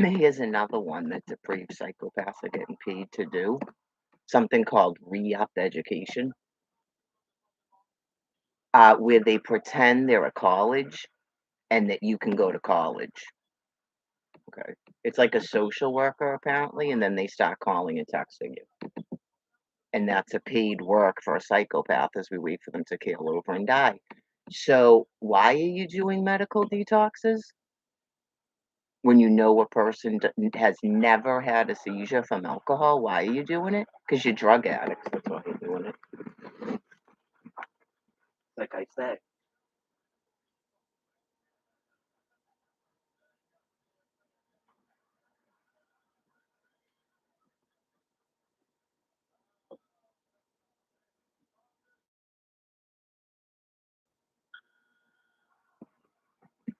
Here's another one that depraved psychopaths are getting paid to do. Something called re-up education, where they pretend they're a college and that you can go to college. Okay. It's like a social worker apparently, and then they start calling and texting you. And that's a paid work for a psychopath as we wait for them to keel over and die. So why are you doing medical detoxes when you know a person has never had a seizure from alcohol? Why are you doing it? Because you're drug addicts. That's why you're doing it. Like I said.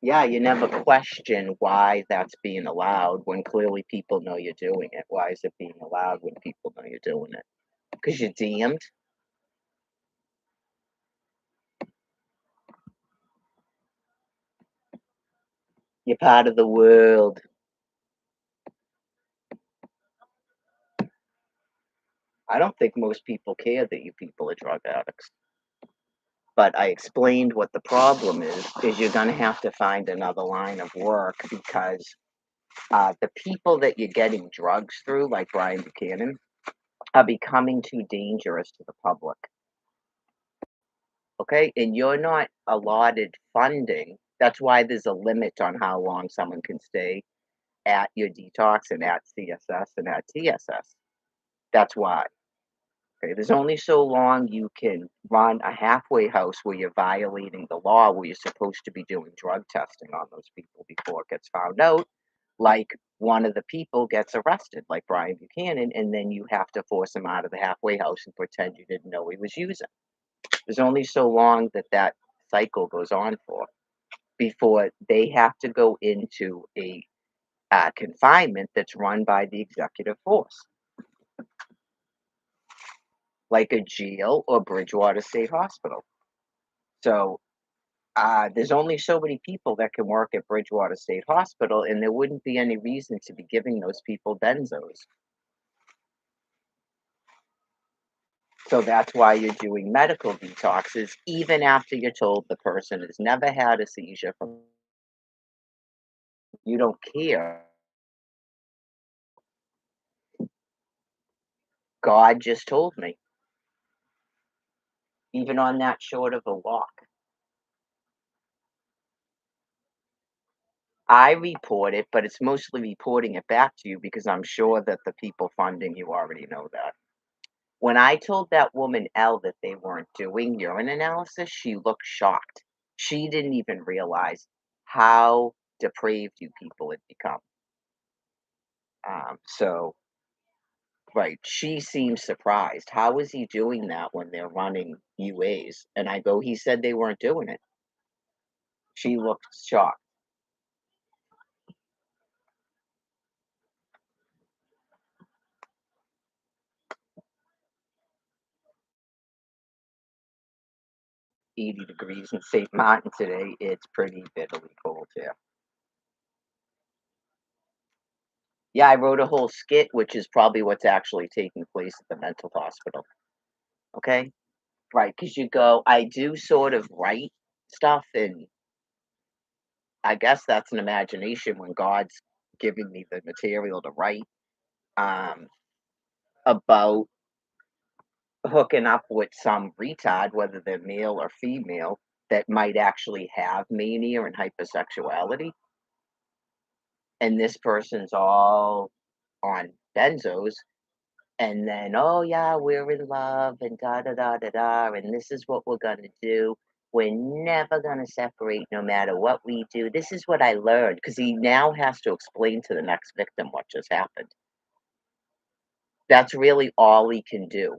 Yeah, you never question why that's being allowed when clearly people know you're doing it. Why is it being allowed when people know you're doing it? Because you're damned. You're part of the world. I don't think most people care that you people are drug addicts. But I explained what the problem is you're going to have to find another line of work because the people that you're getting drugs through, like Brian Buchanan, are becoming too dangerous to the public. Okay, and you're not allotted funding. That's why there's a limit on how long someone can stay at your detox and at CSS and at TSS. That's why. Okay, there's only so long you can run a halfway house where you're violating the law, where you're supposed to be doing drug testing on those people before it gets found out. Like one of the people gets arrested, like Brian Buchanan, and then you have to force him out of the halfway house and pretend you didn't know he was using. There's only so long that that cycle goes on for before they have to go into a confinement that's run by the executive force, like a jail or Bridgewater State Hospital. So there's only so many people that can work at Bridgewater State Hospital, and there wouldn't be any reason to be giving those people benzos. So that's why you're doing medical detoxes, even after you're told the person has never had a seizure. You don't care. God just told me, even on that short of a walk. I report it, but it's mostly reporting it back to you because I'm sure that the people funding you already know that. When I told that woman L that they weren't doing urine analysis, she looked shocked. She didn't even realize how depraved you people had become. So, right, she seems surprised. How is he doing that when they're running UAs? And I go, he said they weren't doing it. She looked shocked. 80 degrees in St. Martin today. It's pretty bitterly cold here. Yeah, I wrote a whole skit, which is probably what's actually taking place at the mental hospital. Okay? Right, because you go, I do sort of write stuff, and I guess that's an imagination when God's giving me the material to write um, about hooking up with some retard, whether they're male or female, that might actually have mania and hypersexuality. And this person's all on benzos. And then, oh yeah, we're in love and da da da da da, and this is what we're gonna do. We're never gonna separate no matter what we do. This is what I learned because he now has to explain to the next victim what just happened. That's really all he can do,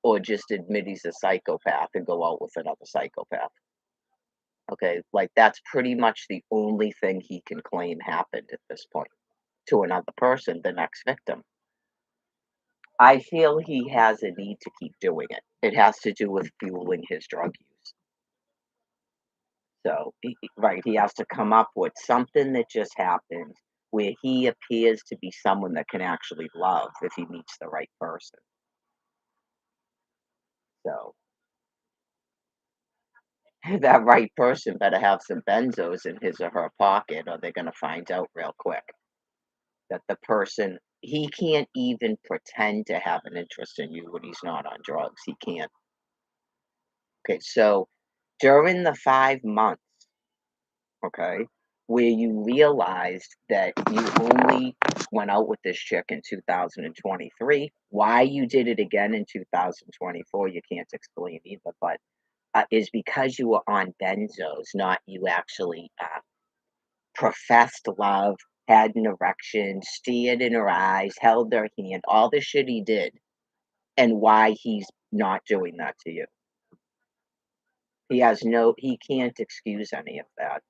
or just admit he's a psychopath and go out with another psychopath. Okay, like that's pretty much the only thing he can claim happened at this point to another person, the next victim. I feel he has a need to keep doing it. It has to do with fueling his drug use. So, right, he has to come up with something that just happened where he appears to be someone that can actually love if he meets the right person. So that right person better have some benzos in his or her pocket, or they're gonna find out real quick that the person he can't even pretend to have an interest in you when he's not on drugs. He can't. Okay, so during the 5 months, okay, where you realized that you only went out with this chick in 2023, why you did it again in 2024, you can't explain either, but is because you were on benzos, not you actually professed love, had an erection, stared in her eyes, held her hand, all the shit he did, and why he's not doing that to you. He can't excuse any of that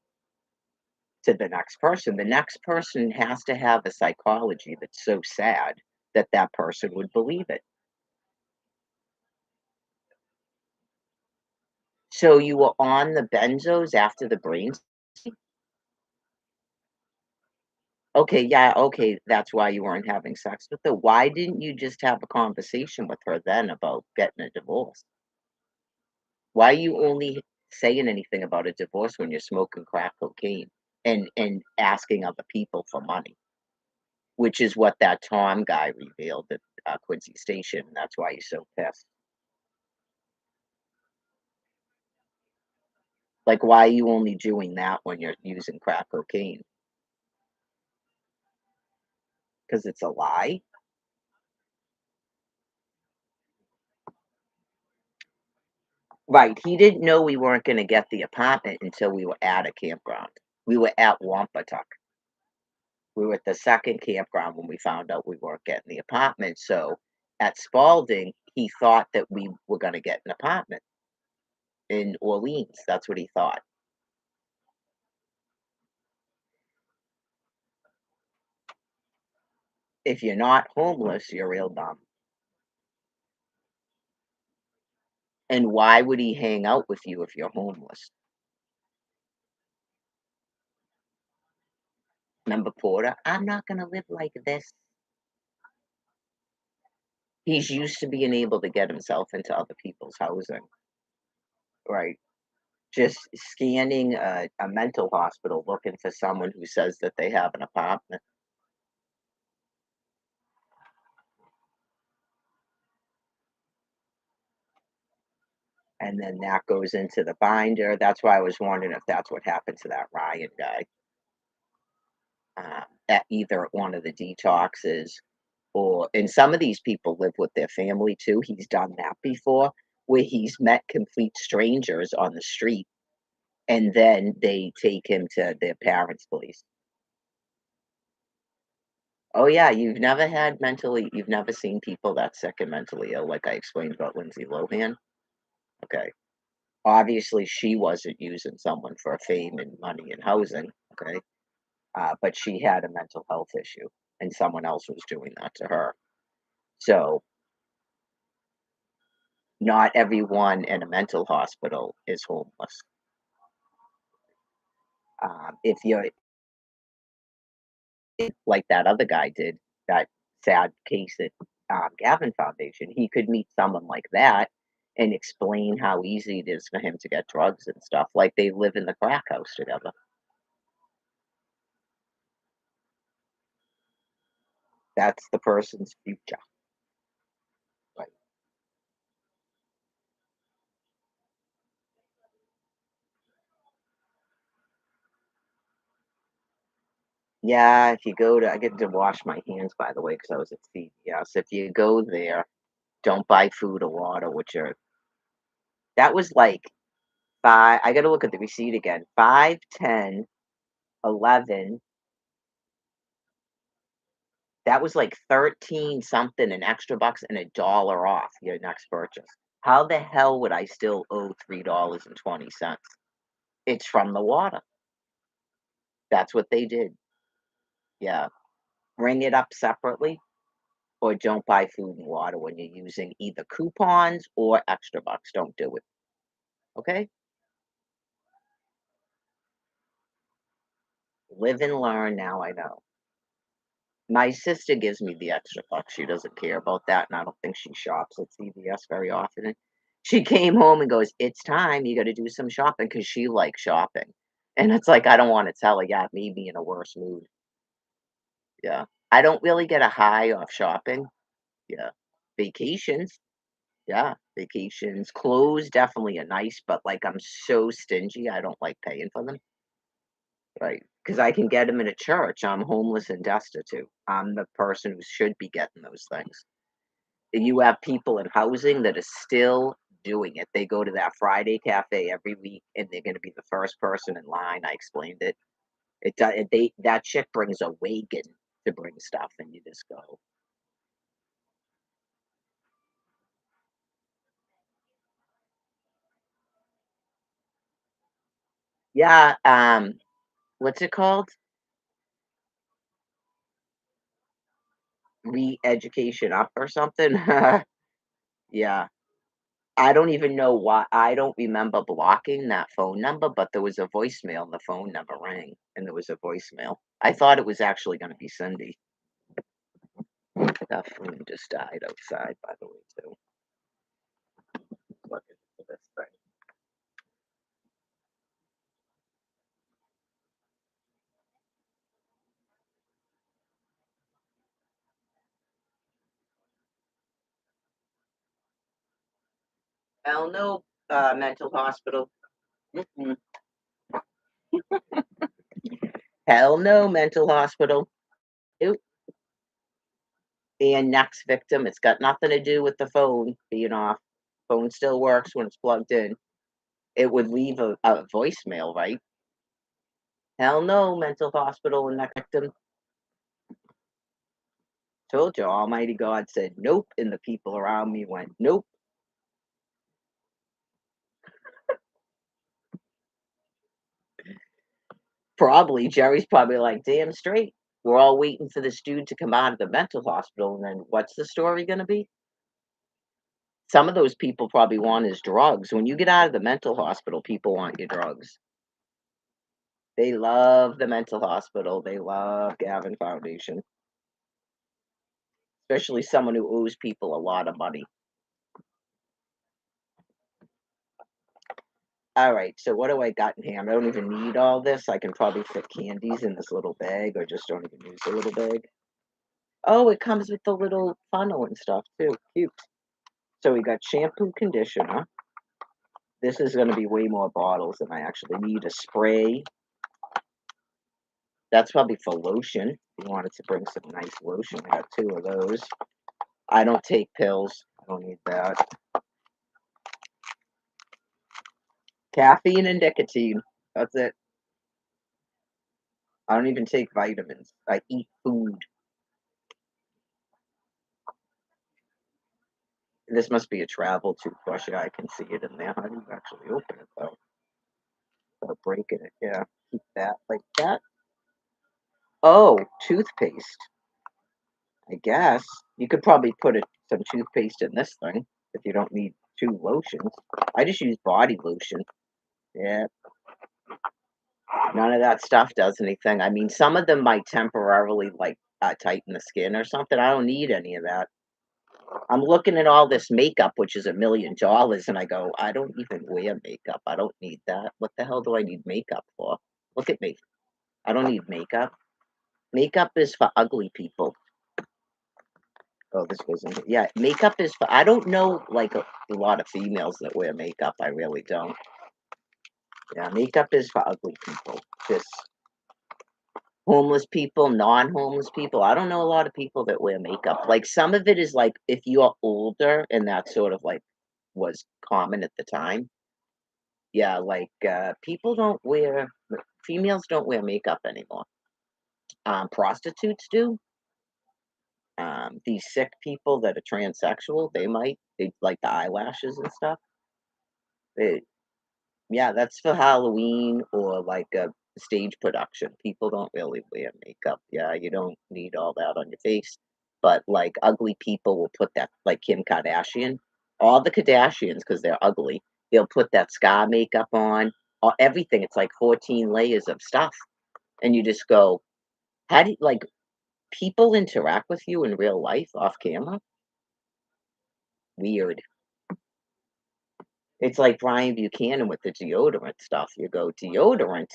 to the next person. The next person has to have a psychology that's so sad that that person would believe it. So you were on the benzos after the brains? Okay, yeah, okay, that's why you weren't having sex with her. Why didn't you just have a conversation with her then about getting a divorce? Why are you only saying anything about a divorce when you're smoking crack cocaine and asking other people for money? Which is what that Tom guy revealed at, Quincy Station, and that's why he's so pissed. Like, why are you only doing that when you're using crack cocaine? Because it's a lie? Right, he didn't know we weren't gonna get the apartment until we were at a campground. We were at Wampatuck. We were at the second campground when we found out we weren't getting the apartment, so at Spalding, he thought that we were gonna get an apartment in Orleans, that's what he thought. If you're not homeless, you're real dumb. And why would he hang out with you if you're homeless? Remember Porter? "I'm not gonna live like this." He's used to being able to get himself into other people's housing, right? Just scanning a mental hospital looking for someone who says that they have an apartment, and then that goes into the binder. That's why I was wondering if that's what happened to that Ryan guy, at either one of the detoxes or and some of these people live with their family too. He's done that before, where he's met complete strangers on the street, and then they take him to their parents' place. Oh, yeah, you've never seen people that sick and mentally ill, like I explained about Lindsay Lohan? Okay. Obviously, she wasn't using someone for fame and money and housing, okay? But she had a mental health issue, and someone else was doing that to her. So, not everyone in a mental hospital is homeless. If you're like that other guy did, that sad case at Gavin Foundation, he could meet someone like that and explain how easy it is for him to get drugs and stuff. Like they live in the crack house together. That's the person's future. Right. Yeah, if you go to, I get to wash my hands by the way because I was at CVS. If you go there, don't buy food or water, which are that was like five. I got to look at the receipt again. 5, 10, 11. That was like 13 something an extra bucks and $1 off your next purchase. How the hell would I still owe $3.20? It's from the water. That's what they did. Yeah. Ring it up separately or don't buy food and water when you're using either coupons or extra bucks. Don't do it. Okay? Live and learn. Now I know. My sister gives me the extra buck. She doesn't care about that, and I don't think she shops at CVS very often. And she came home and goes, "It's time. You got to do some shopping," because she likes shopping. And it's like I don't want to tell her, yeah, it made me in a worse mood. Yeah, I don't really get a high off shopping. Yeah, vacations. Yeah, vacations. Clothes definitely are nice, but like I'm so stingy, I don't like paying for them. Right, because I can get them in a church. I'm homeless and destitute. I'm the person who should be getting those things. And you have people in housing that are still doing it. They go to that Friday cafe every week, and they're gonna be the first person in line. I explained it. They that chick brings a wagon to bring stuff, and you just go, "Yeah, what's it called? Re-education up or something?" Yeah. I don't even know why I don't remember blocking that phone number, but there was a voicemail and the phone never rang, and there was a voicemail. I thought it was actually gonna be Cindy. That phone just died outside, by the way, too. Looking for this thing. Hell no, mental hospital. Mm-mm. Hell no, mental hospital. Nope. And next victim, it's got nothing to do with the phone being off. Phone still works when it's plugged in. It would leave a voicemail, right? Hell no, mental hospital and next victim. Told you, Almighty God said nope, and the people around me went nope. Probably Jerry's probably like, damn straight. We're all waiting for this dude to come out of the mental hospital, and then what's the story gonna be? Some of those people probably want his drugs. When you get out of the mental hospital, people want your drugs. They love the mental hospital. They love Gavin Foundation, especially someone who owes people a lot of money. All right, so what do I got in here? I don't even need all this. I can probably fit candies in this little bag, or just don't even use the little bag. Oh, it comes with the little funnel and stuff too. Cute. So we got shampoo, conditioner. This is going to be way more bottles than I actually need. A spray. That's probably for lotion. If you wanted to bring some nice lotion, I got two of those. I don't take pills. I don't need that. Caffeine and nicotine. That's it. I don't even take vitamins. I eat food. This must be a travel toothbrush. Yeah, I can see it in there. How do you actually open it though? Without breaking it. Yeah. Keep that like that. Oh, toothpaste. I guess you could probably put some toothpaste in this thing if you don't need two lotions. I just use body lotion. Yeah, none of that stuff does anything. I mean, some of them might temporarily like tighten the skin or something. I don't need any of that. I'm looking at all this makeup, which is $1 million, and I go, I don't even wear makeup. I don't need that. What the hell do I need makeup for? Look at me. I don't need makeup. Makeup is for ugly people. Oh, this goes in here. Yeah, makeup is for I don't know, like, a lot of females that wear makeup, I really don't. Yeah, makeup is for ugly people. Just homeless people, non-homeless people. I don't know a lot of people that wear makeup. Like, some of it is, like, if you are older and that sort of, like, was common at the time. Yeah, like, people don't wear females don't wear makeup anymore. Prostitutes do. These sick people that are transsexual, they like the eyelashes and stuff. They Yeah, that's for Halloween or like a stage production. People don't really wear makeup. Yeah, you don't need all that on your face. But like ugly people will put that, like Kim Kardashian, all the Kardashians, because they're ugly, they'll put that scar makeup on, or everything. It's like 14 layers of stuff. And you just go, how do you like? people interact with you in real life off camera? Weird. It's like Brian Buchanan with the deodorant stuff. You go, deodorant?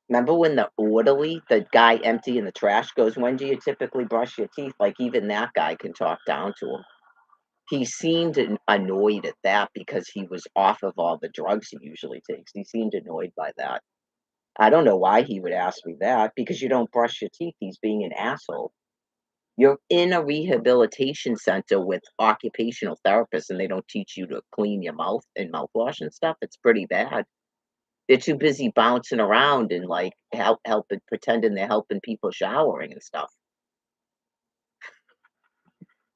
Remember when the orderly, the guy emptying the trash goes, when do you typically brush your teeth? Like even that guy can talk down to him. He seemed annoyed at that because he was off of all the drugs he usually takes. He seemed annoyed by that. I don't know why he would ask me that because you don't brush your teeth. He's being an asshole. You're in a rehabilitation center with occupational therapists and they don't teach you to clean your mouth and mouthwash and stuff. It's pretty bad. They're too busy bouncing around and like helping pretending they're helping people showering and stuff.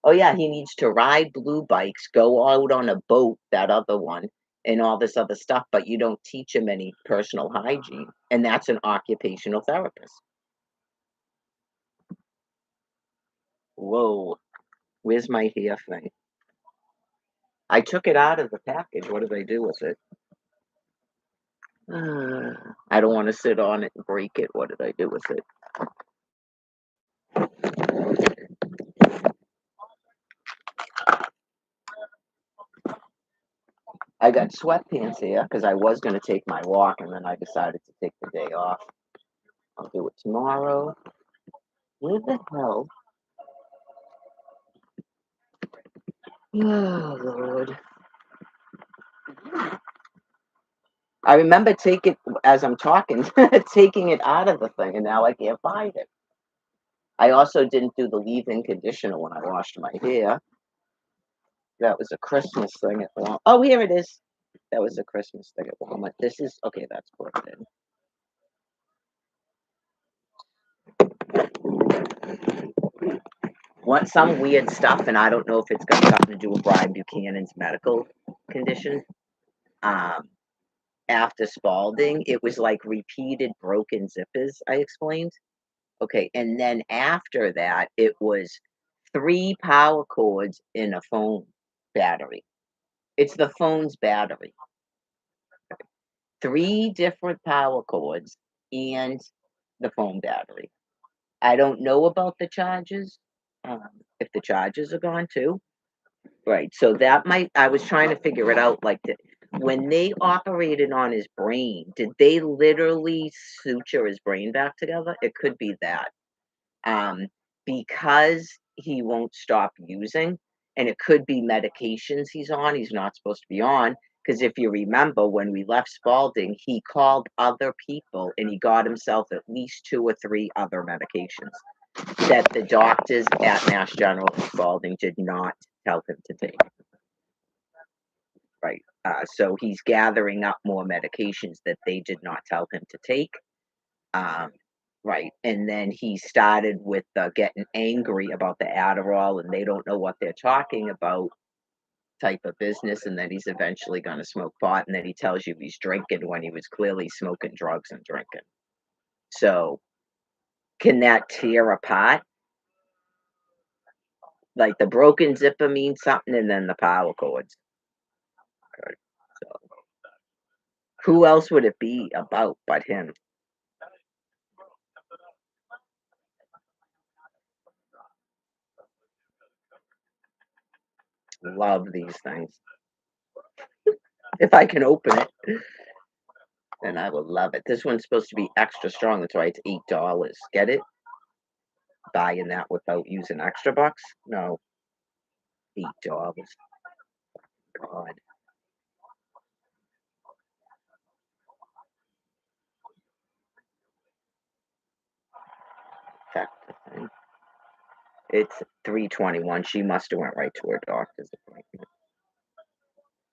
Oh yeah, he needs to ride blue bikes, go out on a boat, that other one, and all this other stuff, but you don't teach him any personal hygiene. And that's an occupational therapist. Whoa, where's my hair thing? I took it out of the package. What did I do with it? I don't want to sit on it and break it. What did I do with it? I got sweatpants here because I was going to take my walk and then I decided to take the day off. I'll do it tomorrow. Where the hell? Oh, Lord. I remember taking, as I'm talking, taking it out of the thing and now I can't find it. I also didn't do the leave-in conditioner when I washed my hair. That was a Christmas thing at Walmart. Oh, here it is. That was a Christmas thing at Walmart. This is, okay, that's plugged in. Want some weird stuff, and I don't know if it's got something to do with Brian Buchanan's medical condition. Um, After Spalding, it was like repeated broken zippers, I explained. Okay, and then after that, it was 3 power cords in a phone battery. It's the phone's battery. 3 different power cords and the phone battery. I don't know about the charges, if the charges are gone too. Right, so that might I was trying to figure it out, like, when they operated on his brain, did they literally suture his brain back together? It could be that. Um, because he won't stop using, and it could be medications he's not supposed to be on. Because if you remember, when we left Spalding, he called other people and he got himself at least 2 or 3 other medications that the doctors at Mass General in Spalding did not tell him to take. Right. So he's gathering up more medications that they did not tell him to take. Um, right. And then he started with getting angry about the Adderall and they don't know what they're talking about type of business. And then he's eventually going to smoke pot. And then he tells you he's drinking when he was clearly smoking drugs and drinking. So can that tear apart? Like the broken zipper means something and then the power cords. Right. So who else would it be about but him? Love these things. If I can open it, then I will love it. This one's supposed to be extra strong. That's why it's $8. Get it? Buying that without using extra bucks? No, $8. God. Check the thing. It's 3:21. She must have went right to her doctor's appointment.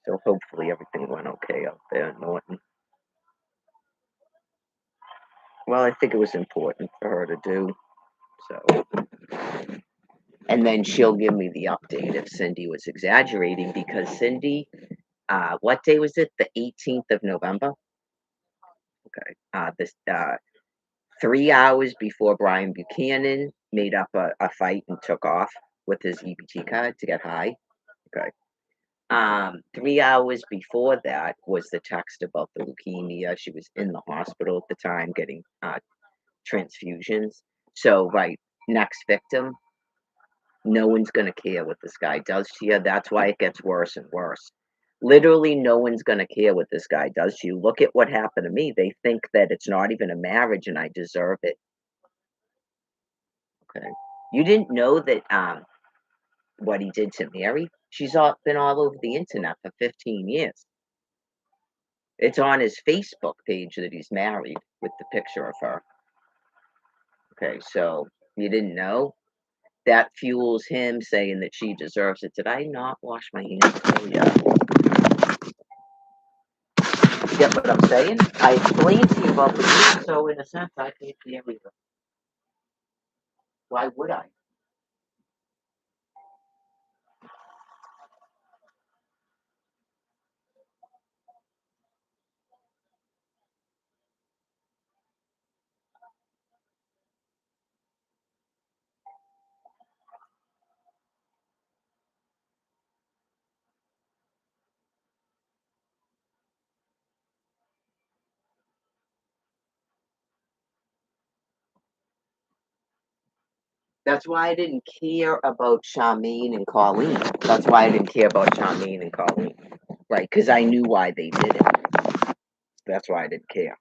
So hopefully everything went okay out there in Norton. Well, I think it was important for her to do. So, and then she'll give me the update if Cindy was exaggerating because Cindy, what day was it? The 18th of November. Okay. This 3 hours before Brian Buchanan made up a fight and took off with his EBT card to get high. Okay. 3 hours before that was the text about the leukemia. She was in the hospital at the time getting, transfusions. So, right, next victim, no one's gonna care what this guy does to you. That's why it gets worse and worse. Literally, no one's gonna care what this guy does to you. Look at what happened to me. They think that it's not even a marriage and I deserve it. Okay. You didn't know that what he did to Mary? She's been all over the internet for 15 years. It's on his Facebook page that he's married with the picture of her. Okay, so you didn't know? That fuels him saying that she deserves it. Did I not wash my hands? Oh, yeah. You get what I'm saying? I explained to you about the mood, so in a sense, I can't see everything. Why would I? That's why I didn't care about Charmaine and Colleen. That's why I didn't care about Charmaine and Colleen. Right, because I knew why they did it. That's why I didn't care.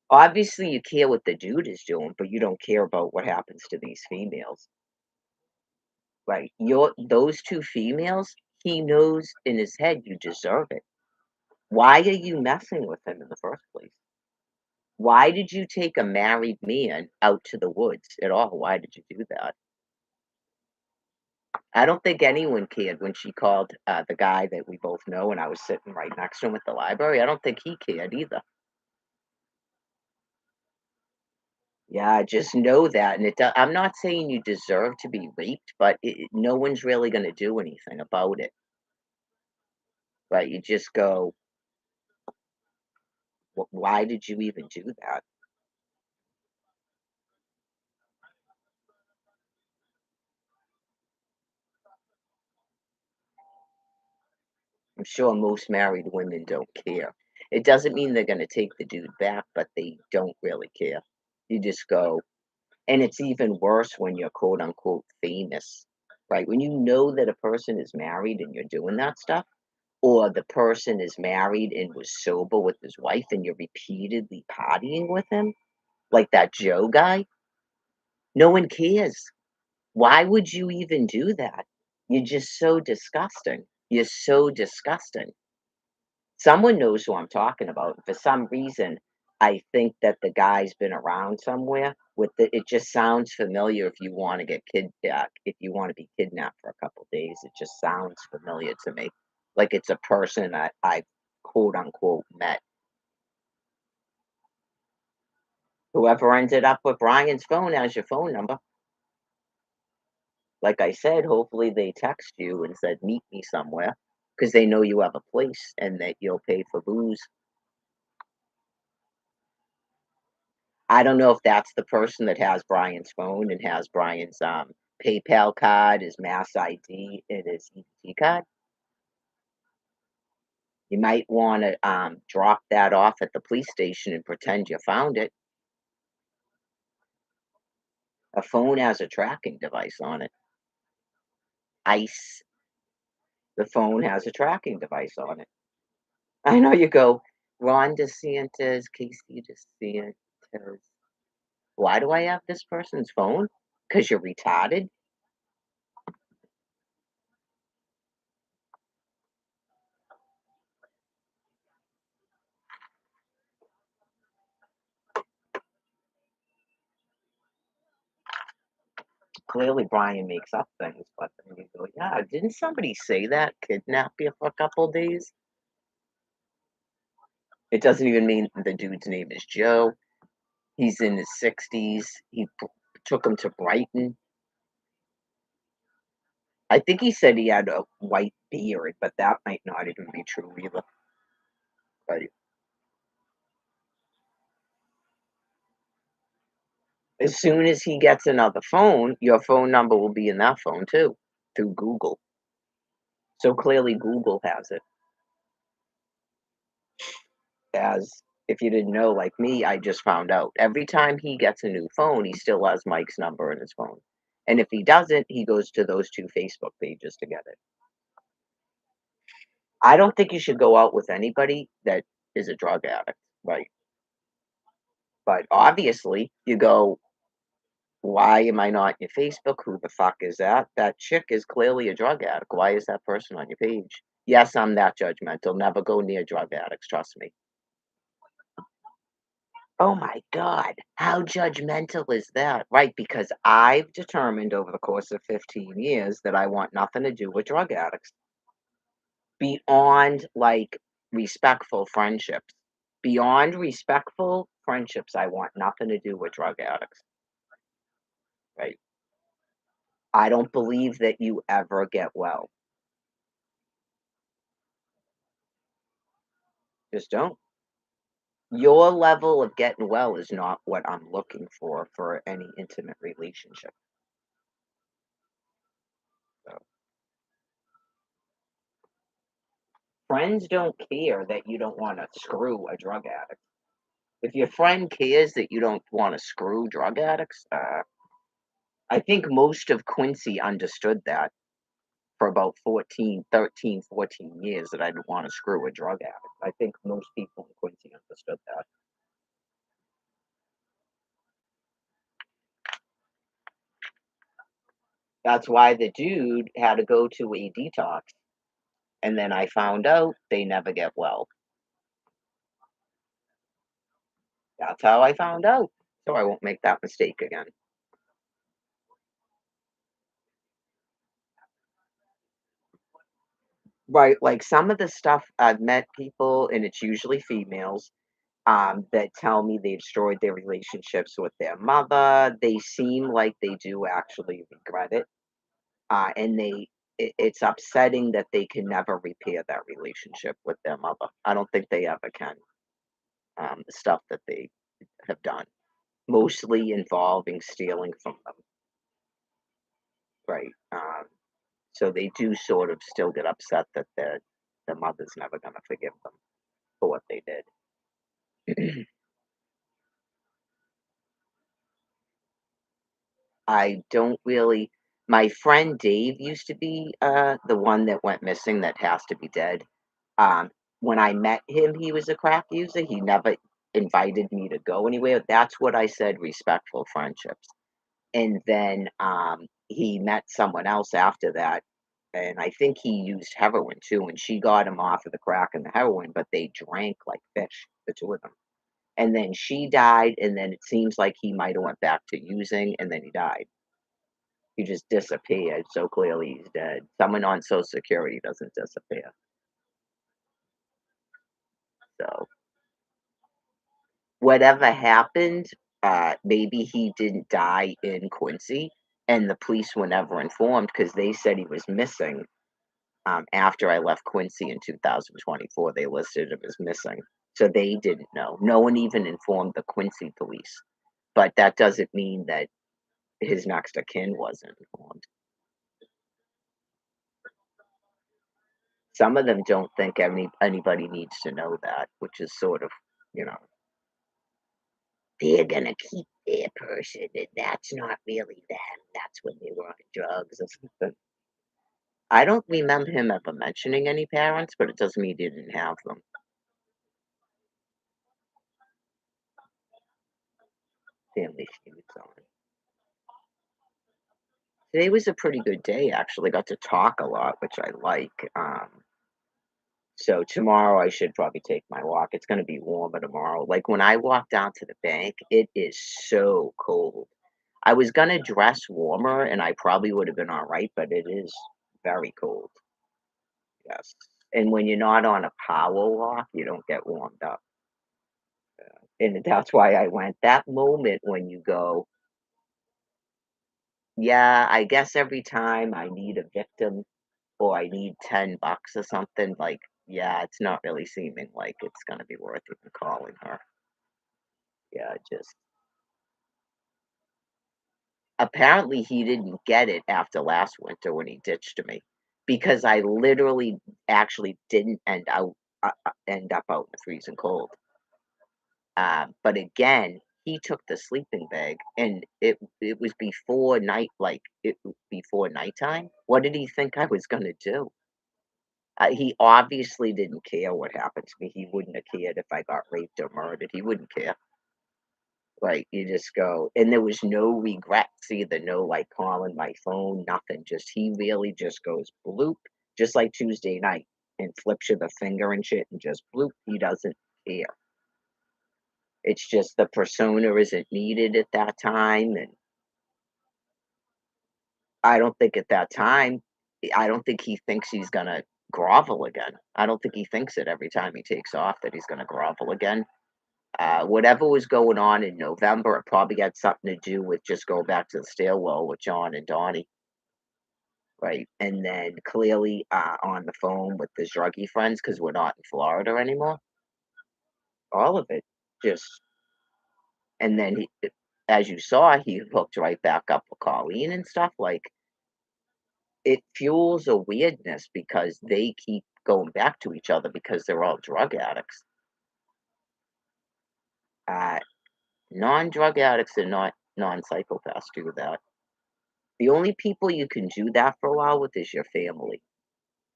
Obviously, you care what the dude is doing, but you don't care about what happens to these females. Right. Those 2 females, he knows in his head you deserve it. Why are you messing with him in the first place? Why did you take a married man out to the woods at all? Why did you do that? I don't think anyone cared when she called, the guy that we both know, and I was sitting right next to him at the library. I don't think he cared either. Yeah, just know that, and I'm not saying you deserve to be raped, but no one's really gonna do anything about it, right? You just go, Why did you even do that?" I'm sure most married women don't care. It doesn't mean they're gonna take the dude back, but they don't really care. You just go, and it's even worse when you're quote unquote famous, right? When you know that a person is married and you're doing that stuff, or the person is married and was sober with his wife and you're repeatedly partying with him, like that Joe guy, no one cares. Why would you even do that? You're just so disgusting. You're so disgusting. Someone knows who I'm talking about. For some reason, I think that the guy's been around somewhere with it just sounds familiar if you wanna get if you wanna be kidnapped for a couple days, it just sounds familiar to me. Like it's a person I quote unquote met. Whoever ended up with Brian's phone has your phone number. Like I said, hopefully they text you and said, "Meet me somewhere," because they know you have a place and that you'll pay for booze. I don't know if that's the person that has Brian's phone and has Brian's, PayPal card, his Mass ID, and his EBT card. You might wanna, drop that off at the police station and pretend you found it. A phone has a tracking device on it. ICE. The phone has a tracking device on it. I know you go, "Ron DeSantis, Casey DeSantis. Why do I have this person's phone? Because 'Cause you're retarded?" Clearly Brian makes up things, but then you go, "Yeah, didn't somebody say that? Kidnap you for a couple days?" It doesn't even mean the dude's name is Joe. He's in his 60s. Took him to Brighton. I think he said he had a white beard, but that might not even be true either. Right. As soon as he gets another phone, your phone number will be in that phone too, through Google. So clearly Google has it. As if you didn't know, like me, I just found out. Every time he gets a new phone, he still has Mike's number in his phone. And if he doesn't, he goes to those 2 Facebook pages to get it. I don't think you should go out with anybody that is a drug addict, right? But obviously, you go, "Why am I not in your Facebook? Who the fuck is that? That chick is clearly a drug addict. Why is that person on your page?" Yes, I'm that judgmental. Never go near drug addicts, trust me. Oh my god, how judgmental is that? Right, because I've determined over the course of 15 years that I want nothing to do with drug addicts. Beyond, like, respectful friendships. Beyond respectful friendships, I want nothing to do with drug addicts, right? I don't believe that you ever get well. Just don't. Your level of getting well is not what I'm looking for any intimate relationship. So, friends don't care that you don't wanna screw a drug addict. If your friend cares that you don't wanna screw drug addicts, I think most of Quincy understood that for about 14, 13, 14 years that I didn't wanna screw a drug addict. I think most people in Quincy understood that. That's why the dude had to go to a detox, and then I found out they never get well. That's how I found out, so I won't make that mistake again. Right, like, some of the stuff I've met people, and it's usually females, that tell me they destroyed their relationships with their mother. They seem like they do actually regret it, and it's upsetting that they can never repair that relationship with their mother. I don't think they ever can, the stuff that they have done, mostly involving stealing from them, right? So they do sort of still get upset that their mother's never gonna forgive them for what they did. I don't really my friend Dave used to be, the one that went missing that has to be dead. Um, when I met him, he was a crack user. He never invited me to go anywhere. That's what I said, respectful friendships. And then, he met someone else after that, and I think he used heroin too, and she got him off of the crack and the heroin, but they drank like fish, the 2 of them. And then she died, and then it seems like he might have went back to using, and then he died. He just disappeared, so clearly he's dead. Someone on Social Security doesn't disappear. So, whatever happened, maybe he didn't die in Quincy, and the police were never informed because they said he was missing. After I left Quincy in 2024, they listed him as missing. So they didn't know. No one even informed the Quincy police. But that doesn't mean that his next of kin wasn't informed. Some of them don't think anybody needs to know that, which is sort of, you know, they're gonna keep their person, and that's not really them. That's when they were on drugs or something. I don't remember him ever mentioning any parents, but it doesn't mean he didn't have them. Family feuds on. Today was a pretty good day, actually. Got to talk a lot, which I like. So tomorrow I should probably take my walk. It's gonna be warmer tomorrow. Like when I walk down to the bank, it is so cold. I was gonna dress warmer and I probably would have been all right, but it is very cold. Yes. And when you're not on a power walk, you don't get warmed up. And that's why I went. That moment when you go, yeah, I guess every time I need a victim or I need $10 or something, like, yeah, it's not really seeming like it's gonna be worth even calling her. Yeah, just apparently he didn't get it after last winter when he ditched me. because I literally actually didn't end up out in the freezing cold. But again, he took the sleeping bag, and it was before night, like before nighttime. What did he think I was gonna do? He obviously didn't care what happened to me. He wouldn't have cared if I got raped or murdered. He wouldn't care. Like, you just go, and there was no regrets either. No, like calling my phone, nothing. Just he really just goes bloop, just like Tuesday night, and flips you the finger and shit, and just bloop. He doesn't care. It's just the persona isn't needed at that time, and I don't think at that time, I don't think he thinks he's gonna grovel again. I don't think he thinks it every time he takes off that he's gonna grovel again. Whatever was going on in November, it probably had something to do with just going back to the stairwell with John and Donnie, right? And then clearly on the phone with his druggy friends because we're not in Florida anymore. All of it just, and then as you saw, he hooked right back up with Colleen and stuff. Like, it fuels a weirdness because they keep going back to each other because they're all drug addicts. Uh, Non-drug addicts and not non-psychopaths do that. The only people you can do that for a while with is your family.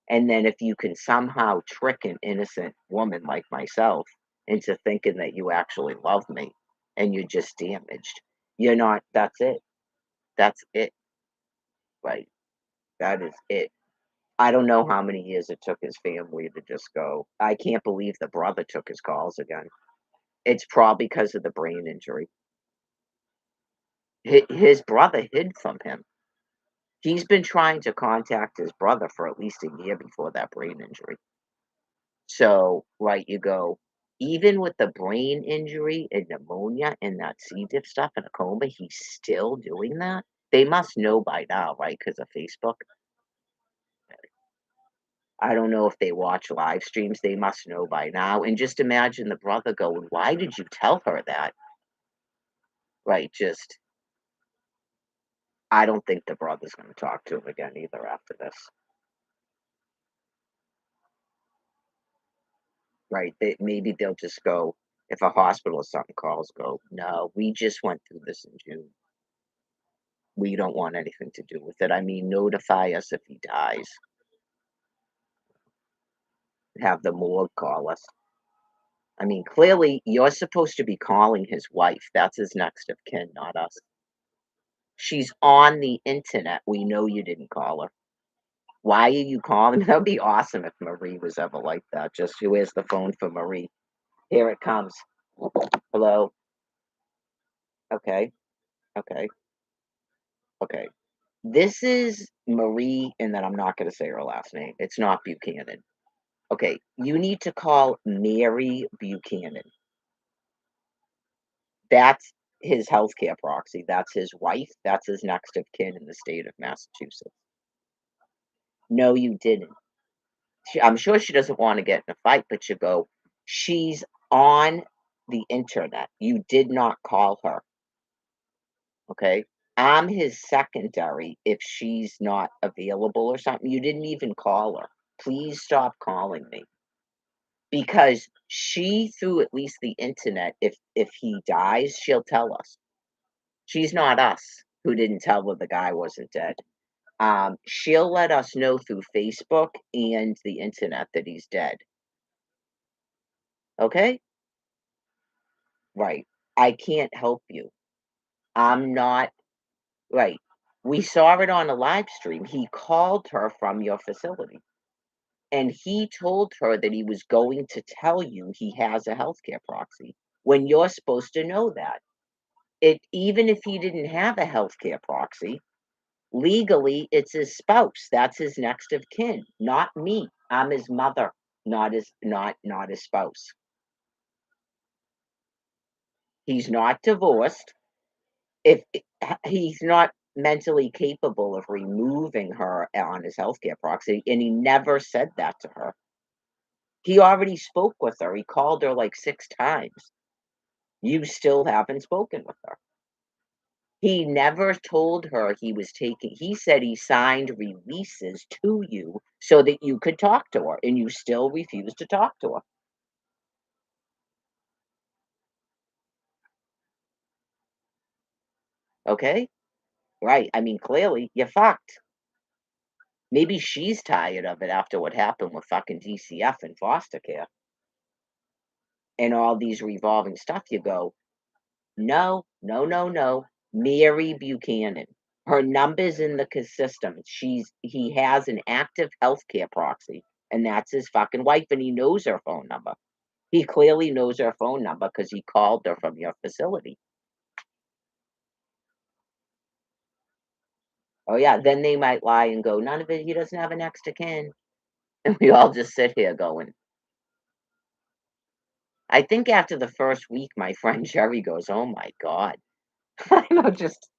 And then if you can somehow trick an innocent woman like myself into thinking that you actually love me and you're just damaged, you're not, that's it. That's it. Right. That is it. I don't know how many years it took his family to just go, I can't believe the brother took his calls again. It's probably because of the brain injury. His brother hid from him. He's been trying to contact his brother for at least a year before that brain injury. So, right, you go, even with the brain injury and pneumonia and that C. diff stuff and a coma, he's still doing that? They must know by now, right? Because of Facebook. I don't know if they watch live streams. They must know by now. And just imagine the brother going, "Why did you tell her that?" Right? Just, I don't think the brother's going to talk to him again either after this. Right? Maybe they'll just go, if a hospital or something calls, go, "No, we just went through this in June. We don't want anything to do with it. I mean, notify us if he dies. Have the morgue call us." I mean, clearly, you're supposed to be calling his wife. That's his next of kin, not us. She's on the internet. We know you didn't call her. Why are you calling? That would be awesome if Marie was ever like that. Just who is the phone for Marie? Here it comes. Hello. Okay. Okay. Okay. This is Marie, and then I'm not going to say her last name. It's not Buchanan. Okay. You need to call Mary Buchanan. That's his healthcare proxy. That's his wife. That's his next of kin in the state of Massachusetts. No, you didn't. I'm sure she doesn't want to get in a fight, but you go, she's on the internet. You did not call her. Okay. I'm his secondary if she's not available or something. You didn't even call her. Please stop calling me. Because she, through at least the internet, if he dies, she'll tell us. She's not us who didn't tell her the guy wasn't dead. She'll let us know through Facebook and the internet that he's dead. Okay? Right. I can't help you. I'm not right. We saw it on a live stream. He called her from your facility and he told her that he was going to tell you he has a healthcare proxy when you're supposed to know that. It, even if he didn't have a healthcare proxy, legally, it's his spouse. That's his next of kin, not me. I'm his mother, not his spouse. He's not divorced. If he's not mentally capable of removing her on his healthcare proxy, and he never said that to her. He already spoke with her. He called her like 6 times. You still haven't spoken with her. He never told her he was taking he said he signed releases to you so that you could talk to her, and you still refuse to talk to her, okay? Right, I mean, clearly, you're fucked. Maybe she's tired of it after what happened with fucking DCF and foster care and all these revolving stuff. You go, "No, no, no, no, Mary Buchanan. Her number's in the system. He has an active healthcare proxy, and that's his fucking wife, and he knows her phone number. He clearly knows her phone number because he called her from your facility." Oh, yeah, then they might lie and go, "None of it, he doesn't have an next to kin." And we all just sit here going, I think after the first week, my friend Jerry goes, "Oh my god." I know, just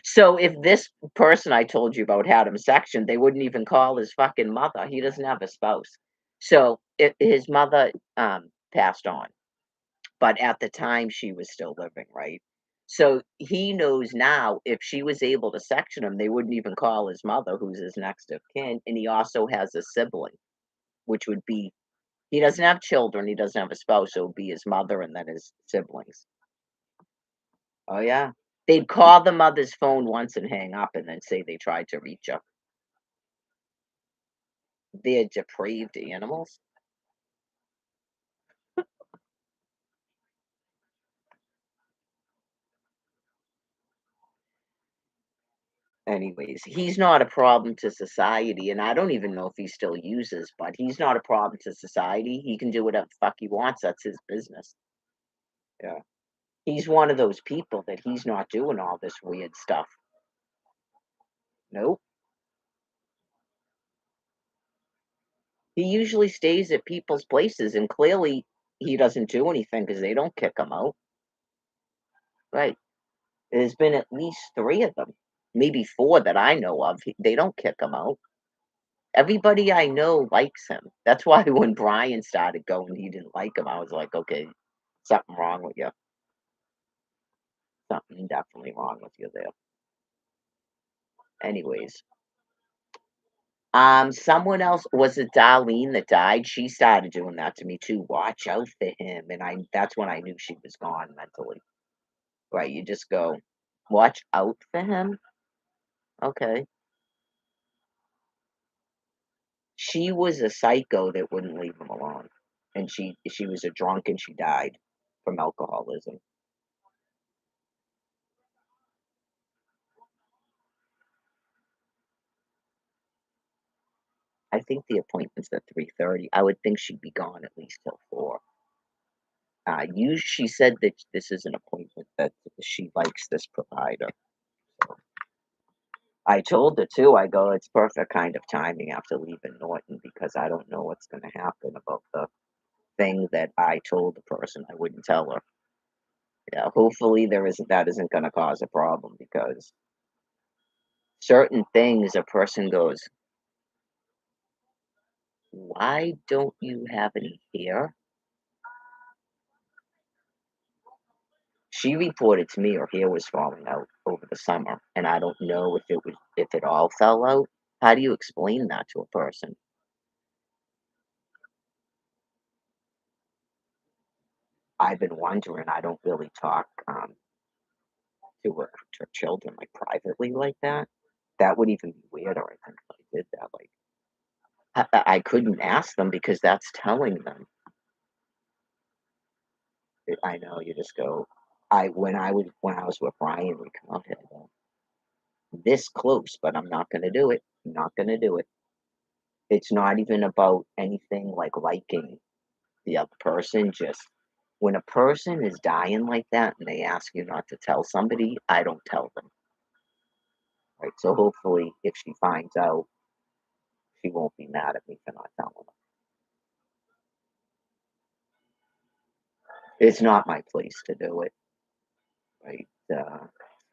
so if this person I told you about had him sectioned, they wouldn't even call his fucking mother. He doesn't have a spouse. So, his mother, passed on, but at the time, she was still living, right? So, he knows now if she was able to section him, they wouldn't even call his mother, who's his next of kin, and he also has a sibling, which would be he doesn't have children, he doesn't have a spouse, so it would be his mother and then his siblings. Oh, yeah. They'd call the mother's phone once and hang up and then say they tried to reach her. They're depraved animals. Anyways, he's not a problem to society, and I don't even know if he still uses, but he's not a problem to society. He can do whatever the fuck he wants. That's his business. Yeah. He's one of those people that he's not doing all this weird stuff. Nope. He usually stays at people's places, and clearly he doesn't do anything because they don't kick him out. Right. There's been at least 3 of them, maybe 4 that I know of. They don't kick him out. Everybody I know likes him. That's why when Brian started going, he didn't like him. I was like, "Okay, something wrong with you. Something definitely wrong with you there." Anyways, someone else was it Darlene that died? She started doing that to me too. "Watch out for him," and I that's when I knew she was gone mentally. Right, you just go, "Watch out for him?" Okay. She was a psycho that wouldn't leave him alone, and she was a drunk and she died from alcoholism. I think the appointment's at 3:30. I would think she'd be gone at least till 4. You she said that this is an appointment that she likes this provider. So I told her too, I go, "It's perfect kind of timing after leaving Norton because I don't know what's gonna happen about the thing that I told the person I wouldn't tell her." Yeah, hopefully that isn't gonna cause a problem because certain things a person goes, "Why don't you have any hair?" She reported to me her hair was falling out over the summer, and I don't know if it all fell out. How do you explain that to a person? I've been wondering, I don't really talk, to her children, like, privately like that. That would even be weirder, I think, if I did that, like, I couldn't ask them because that's telling them. I know, you just go when I was with Brian, we come out here, I go, "This close, but I'm not gonna do it. I'm not gonna do it." It's not even about anything like liking the other person, just when a person is dying like that and they ask you not to tell somebody, I don't tell them, right? So hopefully, if she finds out, she won't be mad at me for not telling her. It's not my place to do it, right?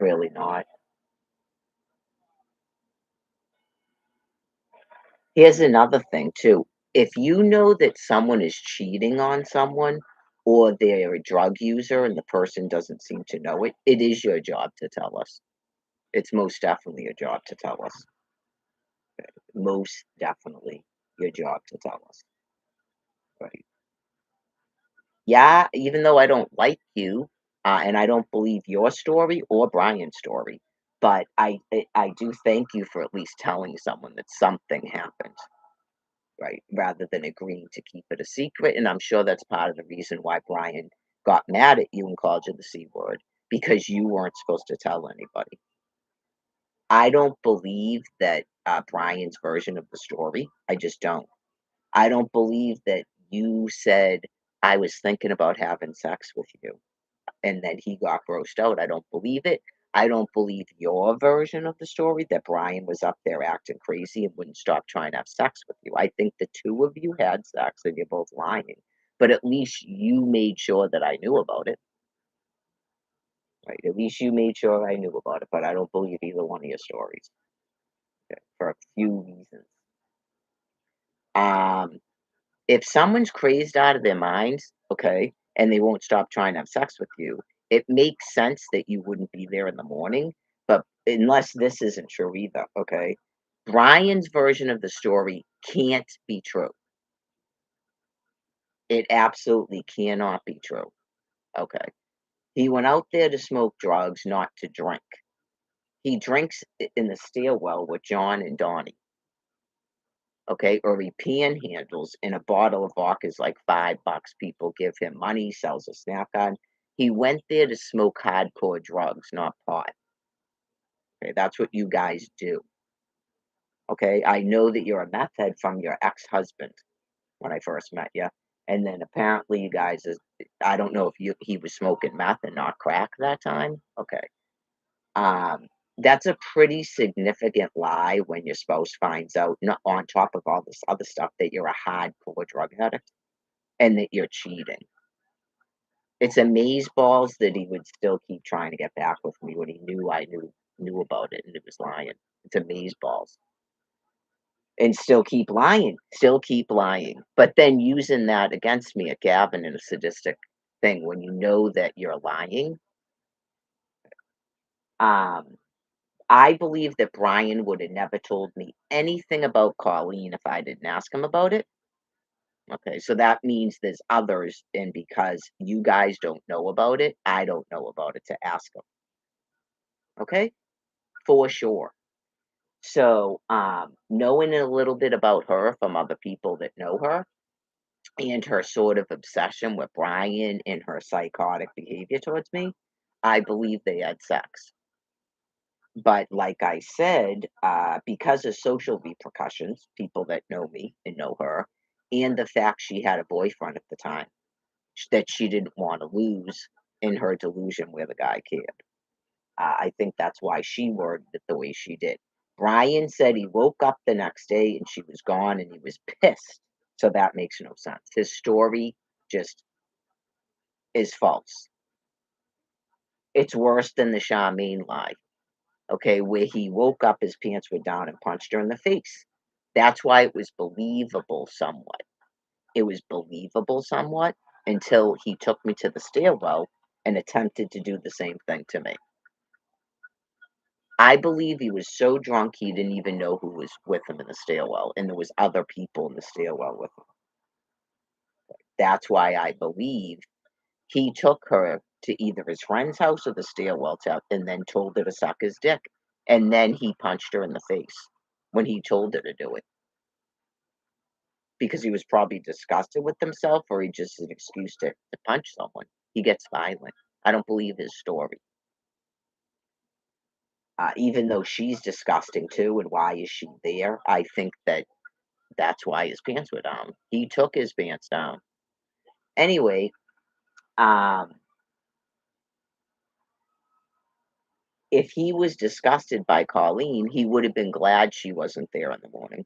Really not. Here's another thing too. If you know that someone is cheating on someone or they're a drug user and the person doesn't seem to know it, it is your job to tell us. It's most definitely your job to tell us. Most definitely your job to tell us. Right. Yeah, even though I don't like you, and I don't believe your story or Brian's story, but I do thank you for at least telling someone that something happened, right? Rather than agreeing to keep it a secret. And I'm sure that's part of the reason why Brian got mad at you and called you the C word because you weren't supposed to tell anybody. I don't believe that Brian's version of the story. I just don't. I don't believe that you said, I was thinking about having sex with you and then he got grossed out. I don't believe it. I don't believe your version of the story that Brian was up there acting crazy and wouldn't stop trying to have sex with you. I think the two of you had sex and you're both lying. But at least you made sure that I knew about it, right? At least you made sure I knew about it. But I don't believe either one of your stories, okay, for a few reasons. Um, if someone's crazed out of their minds, okay, and they won't stop trying to have sex with you, it makes sense that you wouldn't be there in the morning. But unless this isn't true either, okay, Brian's version of the story can't be true. It absolutely cannot be true. Okay. He went out there to smoke drugs, not to drink. He drinks in the stairwell with John and Donnie, okay, or he panhandles and a bottle of vodka is like $5. People give him money, sells a snack on. He went there to smoke hardcore drugs, not pot. Okay, that's what you guys do. Okay, I know that you're a meth head from your ex-husband when I first met you, and then apparently you guys is I don't know if he was smoking meth and not crack that time. Okay, um, that's a pretty significant lie when your spouse finds out, not on top of all this other stuff, that you're a hardcore drug addict and that you're cheating. It's amazeballs that he would still keep trying to get back with me when he knew I knew about it and it was lying. It's amazeballs. And still keep lying, but then using that against me at Gavin in a sadistic thing when you know that you're lying. Um, I believe that Brian would have never told me anything about Colleen if I didn't ask him about it. Okay, so that means there's others, and because you guys don't know about it, I don't know about it to ask them. Okay, for sure. So, knowing a little bit about her from other people that know her and her sort of obsession with Brian and her psychotic behavior towards me, I believe they had sex. But like I said, because of social repercussions, people that know me and know her, and the fact she had a boyfriend at the time that she didn't want to lose in her delusion where the guy cared. I think that's why she worded it the way she did. Brian said he woke up the next day and she was gone and he was pissed. So that makes no sense. His story just is false. It's worse than the Charmaine lie, okay, where he woke up, his pants were down, and punched her in the face. That's why it was believable somewhat. It was believable somewhat until he took me to the stairwell and attempted to do the same thing to me. I believe he was so drunk he didn't even know who was with him in the stairwell, and there was other people in the stairwell with him. That's why I believe he took her to either his friend's house or the stairwell to and then told her to suck his dick, and then he punched her in the face when he told her to do it, because he was probably disgusted with himself or he just an excuse to punch someone. He gets violent. I don't believe his story. Even though she's disgusting too, and why is she there? I think that that's why his pants were down. He took his pants down. Anyway, um, if he was disgusted by Colleen, he would have been glad she wasn't there in the morning.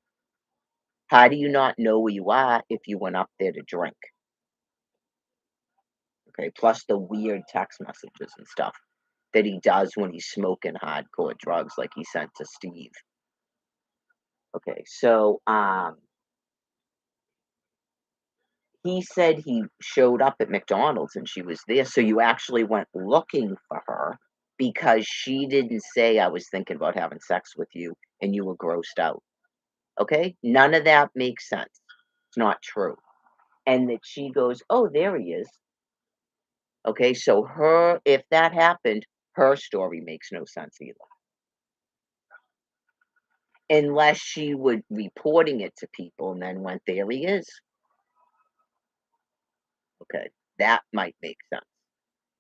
How do you not know where you are if you went up there to drink? Okay, plus the weird text messages and stuff that he does when he's smoking hardcore drugs like he sent to Steve. Okay, so he said he showed up at McDonald's and she was there, so you actually went looking for her because she didn't say, "I was thinking about having sex with you," and you were grossed out, okay? None of that makes sense. It's not true. And that she goes, "Oh, there he is." Okay, so her if that happened, her story makes no sense either. Unless she would reporting it to people and then went, "There he is." Okay, that might make sense.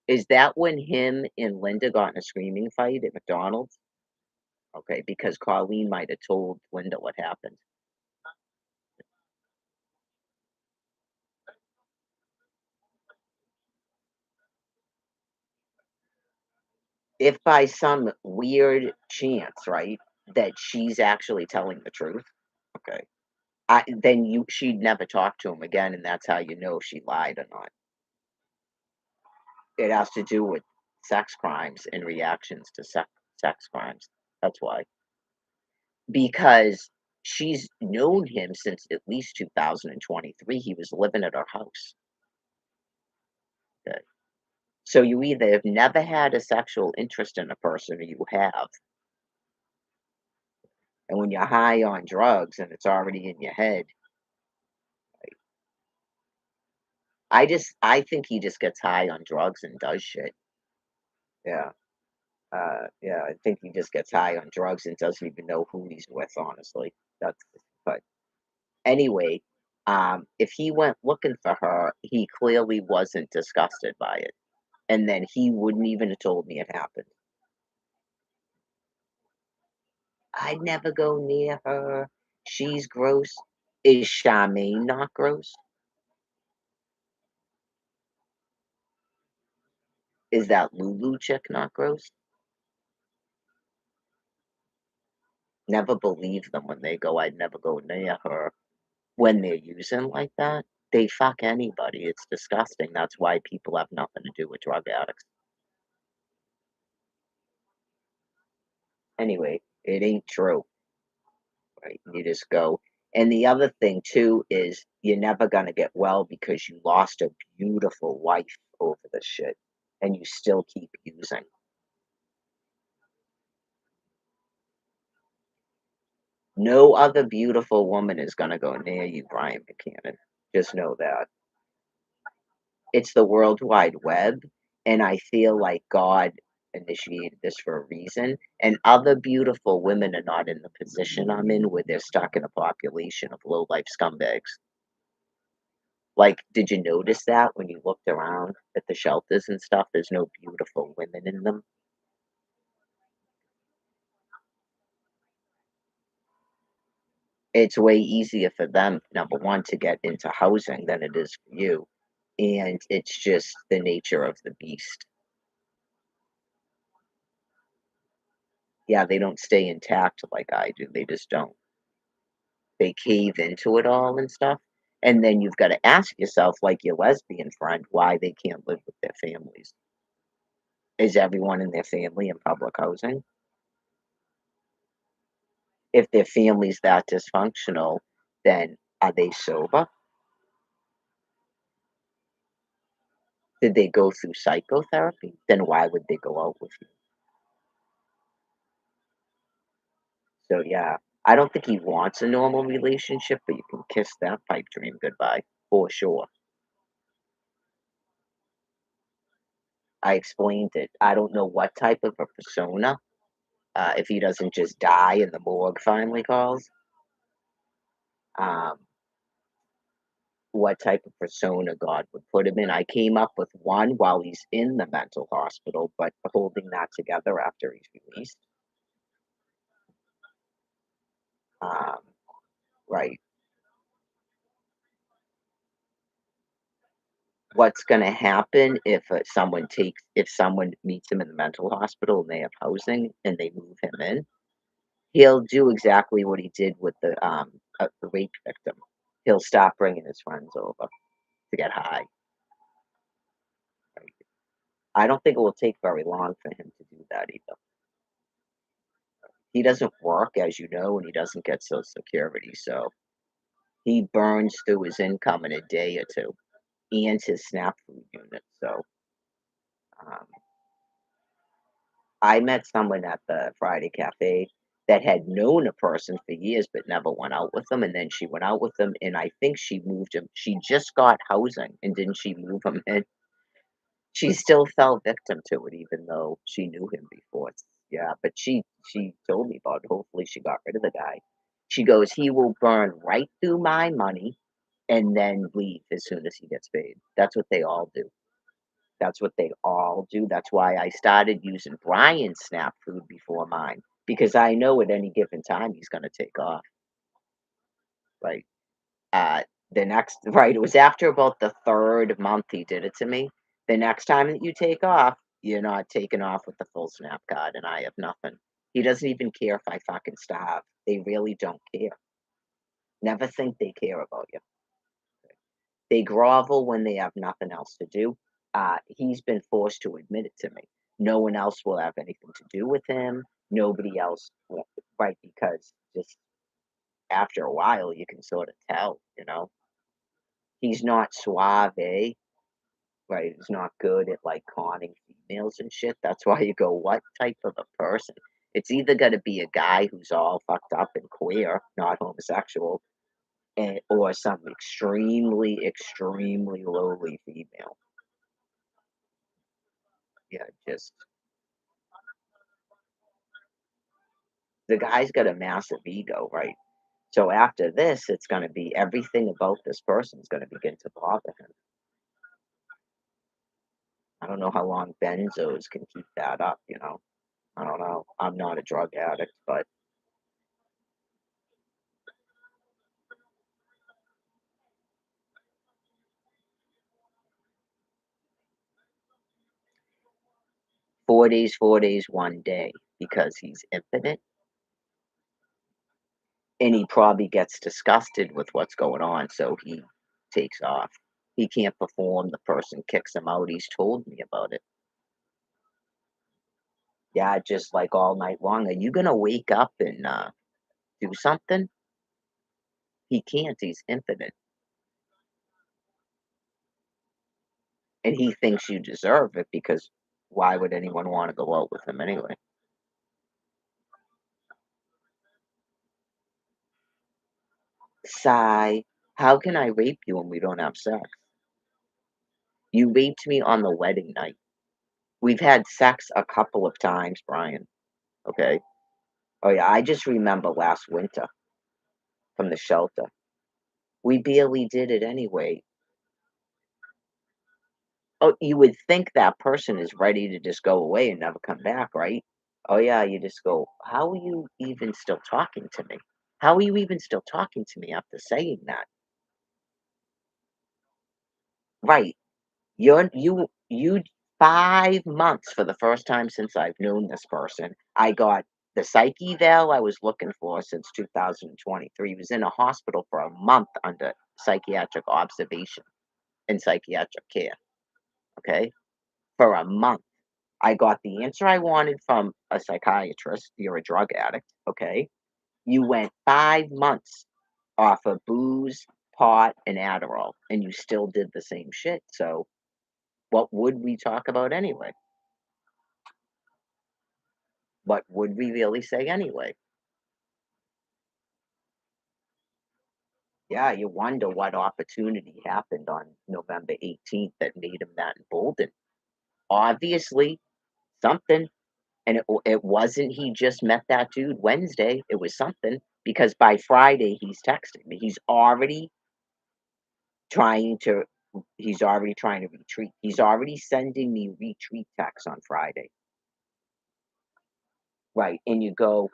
Is that when him and Linda got in a screaming fight at McDonald's? Okay, because Colleen might have told Linda what happened. If by some weird chance, right, that she's actually telling the truth, okay, then she'd never talk to him again, and that's how you know if she lied or not. It has to do with sex crimes and reactions to sex crimes. That's why. Because she's known him since at least 2023. He was living at her house. Okay. So you either have never had a sexual interest in a person or you have. And when you're high on drugs and it's already in your head, I think he just gets high on drugs and does shit. Yeah. Yeah, I think he just gets high on drugs and doesn't even know who he's with, honestly. That's but anyway, if he went looking for her, he clearly wasn't disgusted by it. And then he wouldn't even have told me it happened. I'd never go near her. She's gross. Is Charmaine not gross? Is that Lulu chick not gross? Never believe them when they go, I'd never go near her when they're using like that. They fuck anybody. It's disgusting. That's why people have nothing to do with drug addicts. Anyway, it ain't true. Right? You just go. And the other thing too is you're never gonna get well because you lost a beautiful wife over this shit, and you still keep using. No other beautiful woman is gonna go near you, Brian Buchanan. Just know that. It's the World Wide Web, and I feel like God initiated this for a reason. And other beautiful women are not in the position I'm in where they're stuck in a population of low life scumbags. Like, did you notice that when you looked around at the shelters and stuff, there's no beautiful women in them? It's way easier for them, number 1, to get into housing than it is for you, and it's just the nature of the beast. Yeah, they don't stay intact like I do, they just don't. They cave into it all and stuff, and then you've gotta ask yourself, like your lesbian friend, why they can't live with their families. Is everyone in their family in public housing? If their family's that dysfunctional, then are they sober? Did they go through psychotherapy? Then why would they go out with you? So, yeah, I don't think he wants a normal relationship, but you can kiss that pipe dream goodbye for sure. I explained it. I don't know what type of a persona, if he doesn't just die and the morgue finally calls, um, what type of persona God would put him in. I came up with one while he's in the mental hospital, but holding that together after he's released. Um, right. What's gonna happen if someone meets him in the mental hospital and they have housing and they move him in, he'll do exactly what he did with the rape victim. He'll stop bringing his friends over to get high. I don't think it will take very long for him to do that either. He doesn't work, as you know, and he doesn't get Social Security, so he burns through his income in a day or two and his SNAP food unit, so, um I met someone at the Friday Cafe that had known a person for years but never went out with them, and then she went out with them, and I think she moved him. She just got housing, and didn't she move him in? She still fell victim to it even though she knew him before. Yeah, but she told me about it. Hopefully she got rid of the guy. She goes, "He will burn right through my money and then leave as soon as he gets paid." That's what they all do. That's what they all do. That's why I started using Brian's Snap Food before mine, because I know at any given time he's gonna take off, right? The next right, it was after about the 3rd month he did it to me. The next time that you take off, you're not taking off with the full SNAP card, and I have nothing. He doesn't even care if I fucking starve. They really don't care. Never think they care about you. They grovel when they have nothing else to do. He's been forced to admit it to me. No one else will have anything to do with him. Nobody else will, right? Because just after a while, you can sort of tell, he's not suave, right? He's not good at like conning females and shit. That's why you go, what type of a person? It's either going to be a guy who's all fucked up and queer, not homosexual, or some extremely, extremely lowly female. Yeah, just the guy's got a massive ego, right? So after this, it's going to be everything about this person is going to begin to bother him. I don't know how long benzos can keep that up. I don't know. I'm not a drug addict, but 4 days, 4 days, 1 day, because he's infinite and he probably gets disgusted with what's going on, so he takes off. He can't perform, the person kicks him out. He's told me about it. Yeah, just like all night long. Are you gonna wake up and do something? He can't, he's infinite. And he thinks you deserve it because why would anyone want to go out with him anyway? Sigh. How can I rape you when we don't have sex? You raped me on the wedding night. We've had sex a couple of times, Brian. Okay. Oh yeah, I just remember last winter from the shelter. We barely did it anyway. Oh, you would think that person is ready to just go away and never come back, right? Oh yeah, you just go, how are you even still talking to me? How are you even still talking to me after saying that? Right. You 5 months for the first time since I've known this person. I got the psych eval I was looking for since 2023. He was in a hospital for a month under psychiatric observation and psychiatric care, okay? For a month. I got the answer I wanted from a psychiatrist. You're a drug addict, okay? You went 5 months off of booze, pot, and Adderall, and you still did the same shit. So, what would we talk about anyway? What would we really say anyway? Yeah, you wonder what opportunity happened on November 18th that made him that emboldened. Obviously, something. And it wasn't he just met that dude Wednesday. It was something because by Friday he's texting me. Trying to he's already trying to retreat. He's already sending me retreat texts on Friday. Right. And you go,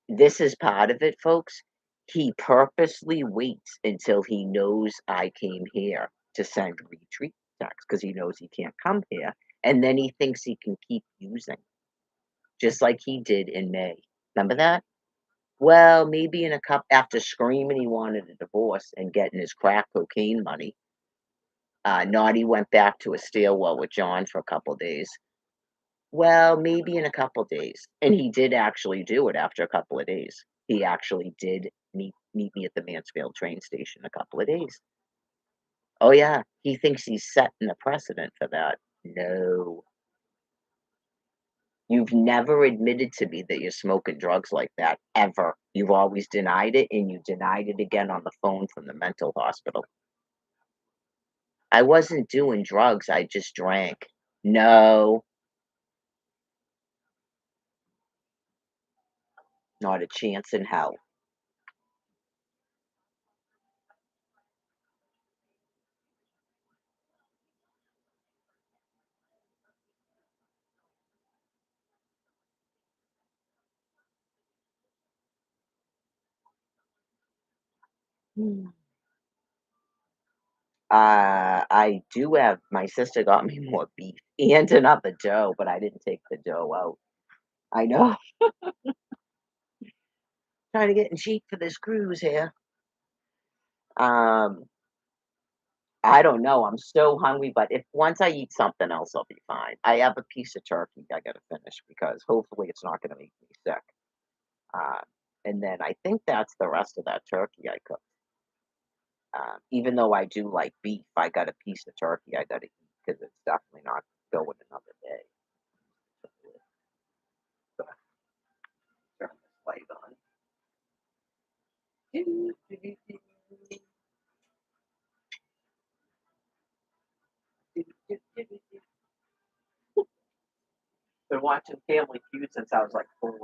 this is part of it, folks. He purposely waits until he knows I came here to send retreat texts because he knows he can't come here. And then he thinks he can keep using, just like he did in May. Remember that? Well, maybe in a cup after screaming he wanted a divorce and getting his crack cocaine money. Naughty went back to a stairwell with John for a couple days. Well, maybe in a couple days. And he did actually do it after a couple of days. He actually did meet me at the Mansfield train station a couple of days. Oh yeah, he thinks he's setting a precedent for that. No. You've never admitted to me that you're smoking drugs like that, ever. You've always denied it, and you denied it again on the phone from the mental hospital. I wasn't doing drugs, I just drank. No, not a chance in hell. Mm. I do have my sister got me more beef and another dough, but I didn't take the dough out. I know. Trying to get in cheap for this cruise here. Um, I don't know. I'm so hungry, but if once I eat something else, I'll be fine. I have a piece of turkey I gotta finish because hopefully it's not gonna make me sick. Uh, and then I think that's the rest of that turkey I cooked. Even though I do like beef, I got a piece of turkey I gotta eat because it's definitely not going another day. So, turn this light on. Been watching Family Feud since I was like 4.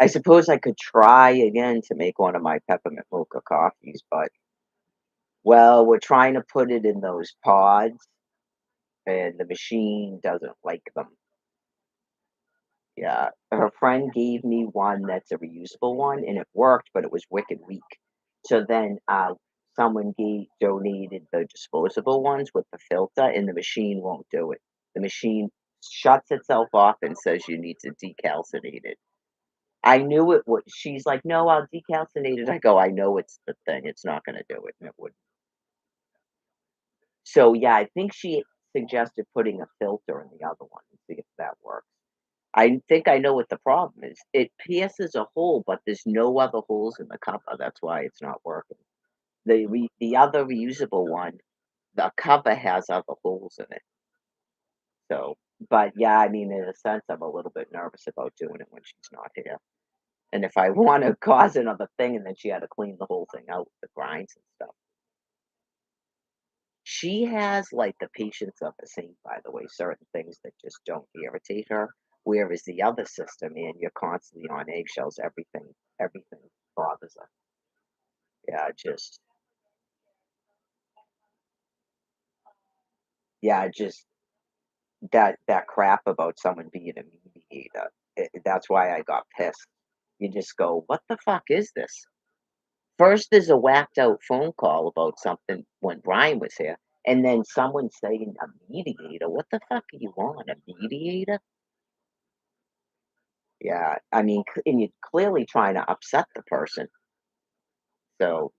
I suppose I could try again to make one of my peppermint mocha coffees, but well, we're trying to put it in those pods, and the machine doesn't like them. Yeah, her friend gave me one that's a reusable one, and it worked, but it was wicked weak. So then, someone gave donated the disposable ones with the filter, and the machine won't do it. The machine shuts itself off and says you need to decalcinate it. I knew it would. She's like, "No, I'll decalcinate it." I go, "I know it's the thing. It's not going to do it," and it would. So yeah, I think she suggested putting a filter in the other one and see if that works. I think I know what the problem is. It pierces a hole, but there's no other holes in the cover. That's why it's not working. The other reusable one, the cover has other holes in it. So, but yeah, I mean, in a sense, I'm a little bit nervous about doing it when she's not here. And if I want to cause another thing, and then she had to clean the whole thing out with the grinds and stuff. She has like the patience of a saint, by the way, certain things that just don't irritate her. Whereas the other sister, man, you're constantly on eggshells. Everything bothers her. Yeah, just yeah, just that crap about someone being a mediator. That's why I got pissed. You just go, what the fuck is this? First, there's a whacked out phone call about something when Brian was here, and then someone saying a mediator. What the fuck are you on? A mediator? Yeah, I mean, and you're clearly trying to upset the person. So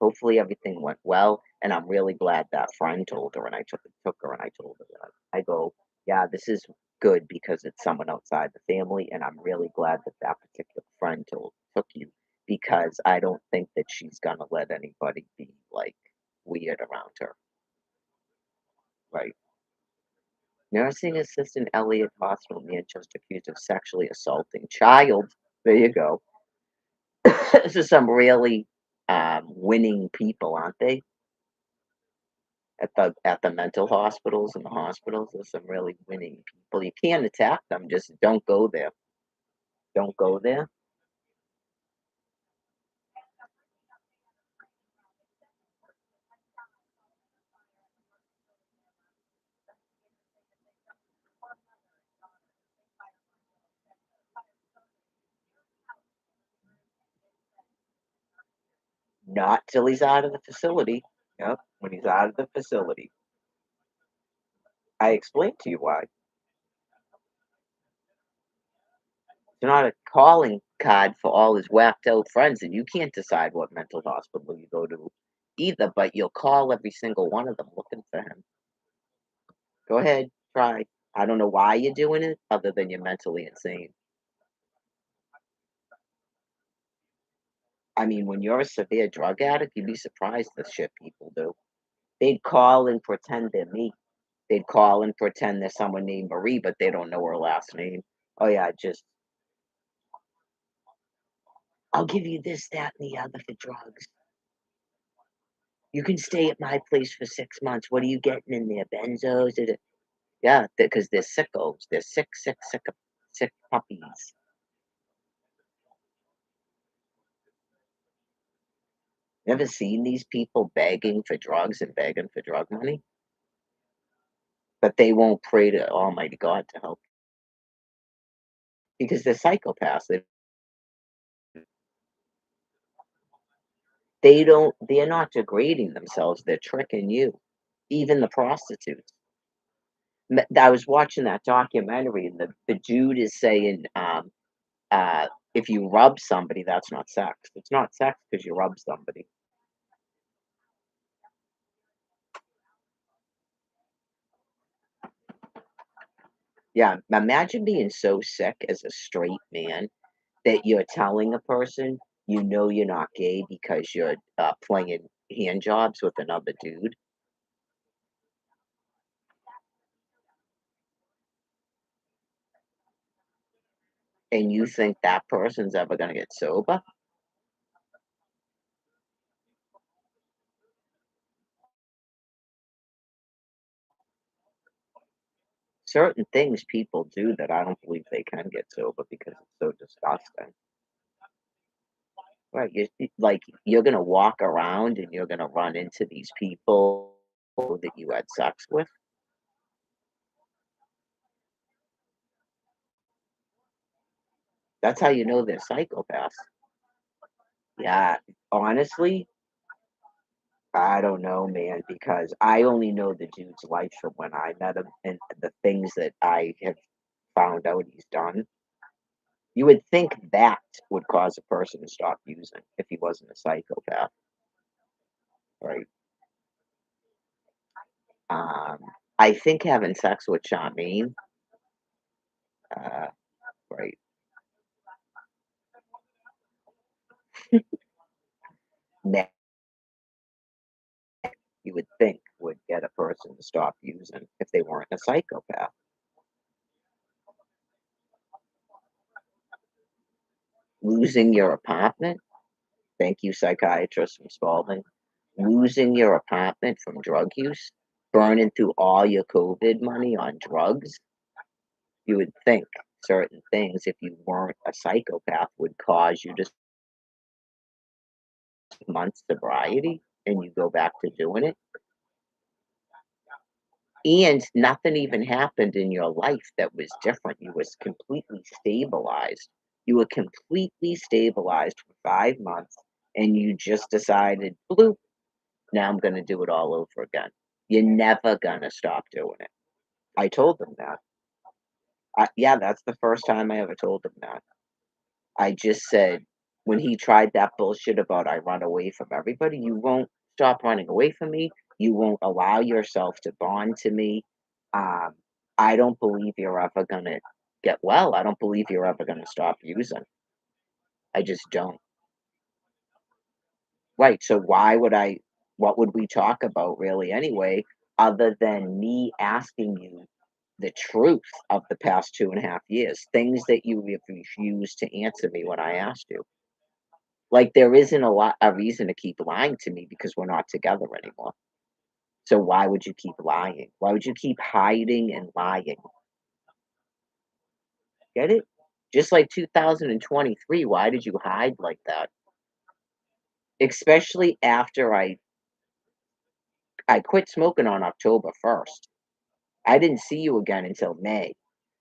hopefully everything went well, and I'm really glad that friend told her, and I took her and I told her that. I go, yeah, this is good because it's someone outside the family, and I'm really glad that that particular friend took you because I don't think that she's gonna let anybody be like weird around her, right? Nursing assistant Elliott Hospital, Manchester, accused of sexually assaulting child. There you go. This is some really winning people, aren't they? at the mental hospitals and the hospitals. There's some really winning people. You can't attack them. Just don't go there. Don't go there. Not till he's out of the facility. Yep. When he's out of the facility. I explained to you why. It's not a calling card for all his whacked out friends, and you can't decide what mental hospital you go to either, but you'll call every single one of them looking for him. Go ahead, try. I don't know why you're doing it other than you're mentally insane. I mean, when you're a severe drug addict, you'd be surprised the shit people do. They'd call and pretend they're me. They'd call and pretend they're someone named Marie, but they don't know her last name. Oh yeah, just I'll give you this, that, and the other for drugs. You can stay at my place for 6 months. What are you getting in there? Benzos? Yeah, because they're sickos. They're sick, sick, sick, sick puppies. Never seen these people begging for drugs and begging for drug money, but they won't pray to Almighty God to help because they're psychopaths. They're not degrading themselves. They're tricking you. Even the prostitutes. I was watching that documentary, and the dude is saying, if you rub somebody, that's not sex. It's not sex because you rub somebody. Yeah, imagine being so sick as a straight man that you're telling a person you know you're not gay because you're playing hand jobs with another dude, and you think that person's ever gonna get sober. Certain things people do that I don't believe they can get sober because it's so disgusting. Right? Like you're gonna walk around and you're gonna run into these people that you had sex with. That's how you know they're psychopaths. Yeah, honestly, I don't know, man, because I only know the dude's life from when I met him and the things that I have found out he's done. You would think that would cause a person to stop using if he wasn't a psychopath, right? Um, I think having sex with Charmaine, uh, right, that you would think would get a person to stop using if they weren't a psychopath. Losing your apartment, thank you, psychiatrist from Spalding. Losing your apartment from drug use, burning through all your COVID money on drugs, you would think certain things, if you weren't a psychopath, would cause you to month sobriety and you go back to doing it. And nothing even happened in your life that was different. You was completely stabilized. You were completely stabilized for 5 months and you just decided, bloop, now I'm going to do it all over again. You're never going to stop doing it. I told them that. Yeah, that's the first time I ever told him that. I just said, when he tried that bullshit about I run away from everybody, you won't stop running away from me. You won't allow yourself to bond to me. Um, I don't believe you're ever gonna get well. I don't believe you're ever gonna stop using. I just don't. Right. So why would what would we talk about really anyway, other than me asking you the truth of the past 2.5 years, things that you have refused to answer me when I asked you. Like there isn't a reason to keep lying to me because we're not together anymore. So why would you keep lying? Why would you keep hiding and lying? Get it? Just like 2023, why did you hide like that? Especially after I quit smoking on October 1st. I didn't see you again until May.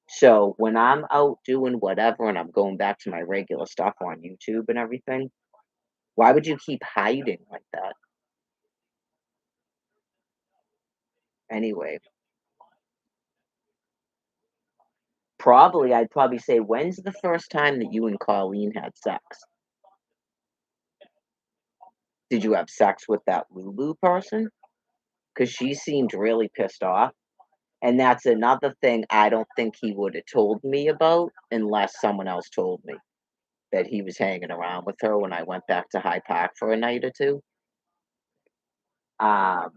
So when I'm out doing whatever and I'm going back to my regular stuff on YouTube and everything, why would you keep hiding like that? Anyway, I'd probably say, when's the first time that you and Colleen had sex? Did you have sex with that Lulu person? Because she seemed really pissed off. And that's another thing I don't think he would have told me about unless someone else told me that he was hanging around with her when I went back to High Park for a night or two. Um,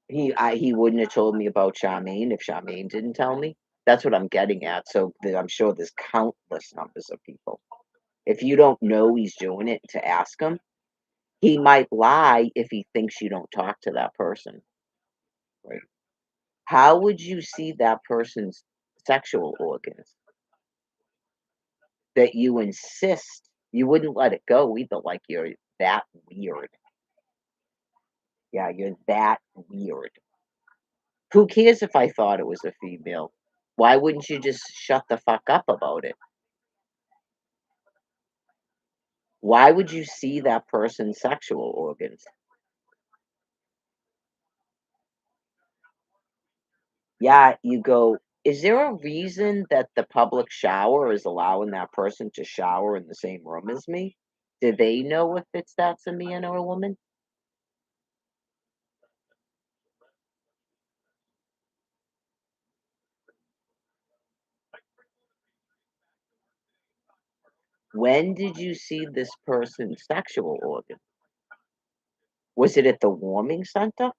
he wouldn't have told me about Charmaine if Charmaine didn't tell me. That's what I'm getting at. So I'm sure there's countless numbers of people. If you don't know he's doing it to ask him, he might lie if he thinks you don't talk to that person. Right? How would you see that person's sexual organs that you insist you wouldn't let it go either? Like you're that weird. Yeah, you're that weird. Who cares if I thought it was a female? Why wouldn't you just shut the fuck up about it? Why would you see that person's sexual organs? Yeah, you go, is there a reason that the public shower is allowing that person to shower in the same room as me? Do they know if that's a man or a woman? When did you see this person's sexual organ? Was it at the warming center?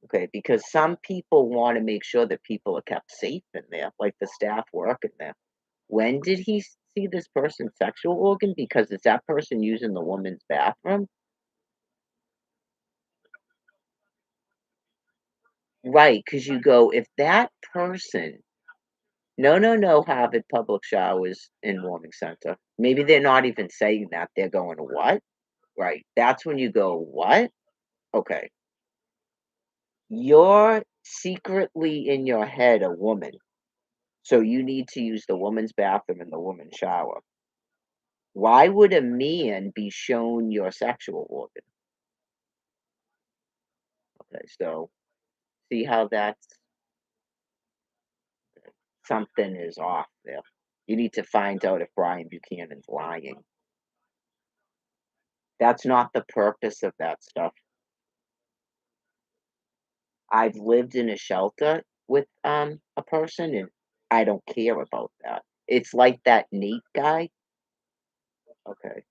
Okay, because some people want to make sure that people are kept safe in there, like the staff working there. When did he see this person's sexual organ? Because is that person using the woman's bathroom? Right, because you go, if that person, no, no, no, Harvard public showers in warming center. Maybe they're not even saying that. They're going, what? Right. That's when you go, what? Okay. You're secretly in your head a woman. So you need to use the woman's bathroom and the woman's shower. Why would a man be shown your sexual organ? Okay, so see how that's something is off there. You need to find out if Brian Buchanan's lying. That's not the purpose of that stuff. I've lived in a shelter with a person and I don't care about that. It's like that Nate guy. Okay.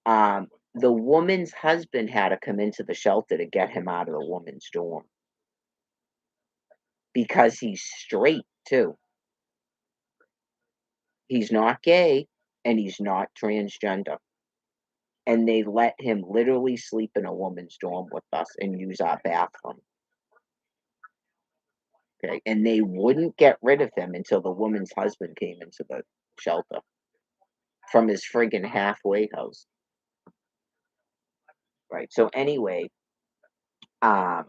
The woman's husband had to come into the shelter to get him out of the woman's dorm because he's straight too. He's not gay and he's not transgender. And they let him literally sleep in a woman's dorm with us and use our bathroom. Okay. And they wouldn't get rid of him until the woman's husband came into the shelter from his friggin' halfway house. Right. So anyway, um,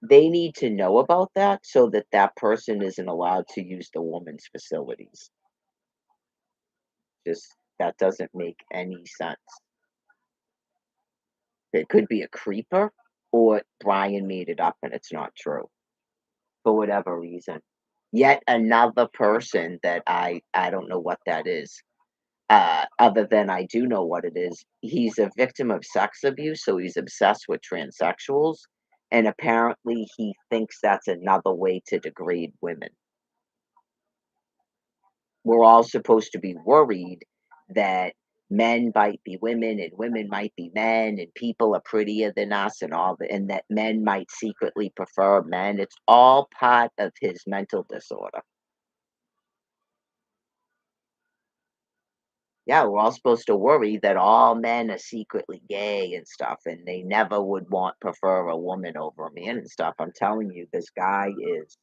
they need to know about that so that that person isn't allowed to use the woman's facilities. Just that doesn't make any sense. It could be a creeper or Brian made it up and it's not true for whatever reason. Yet another person that I don't know what that is. Other than I do know what it is. He's a victim of sex abuse, so he's obsessed with transsexuals, and apparently he thinks that's another way to degrade women. We're all supposed to be worried that men might be women and women might be men and people are prettier than us and and that men might secretly prefer men. It's all part of his mental disorder. Yeah, we're all supposed to worry that all men are secretly gay and stuff, and they never would want prefer a woman over a man and stuff. I'm telling you, this guy is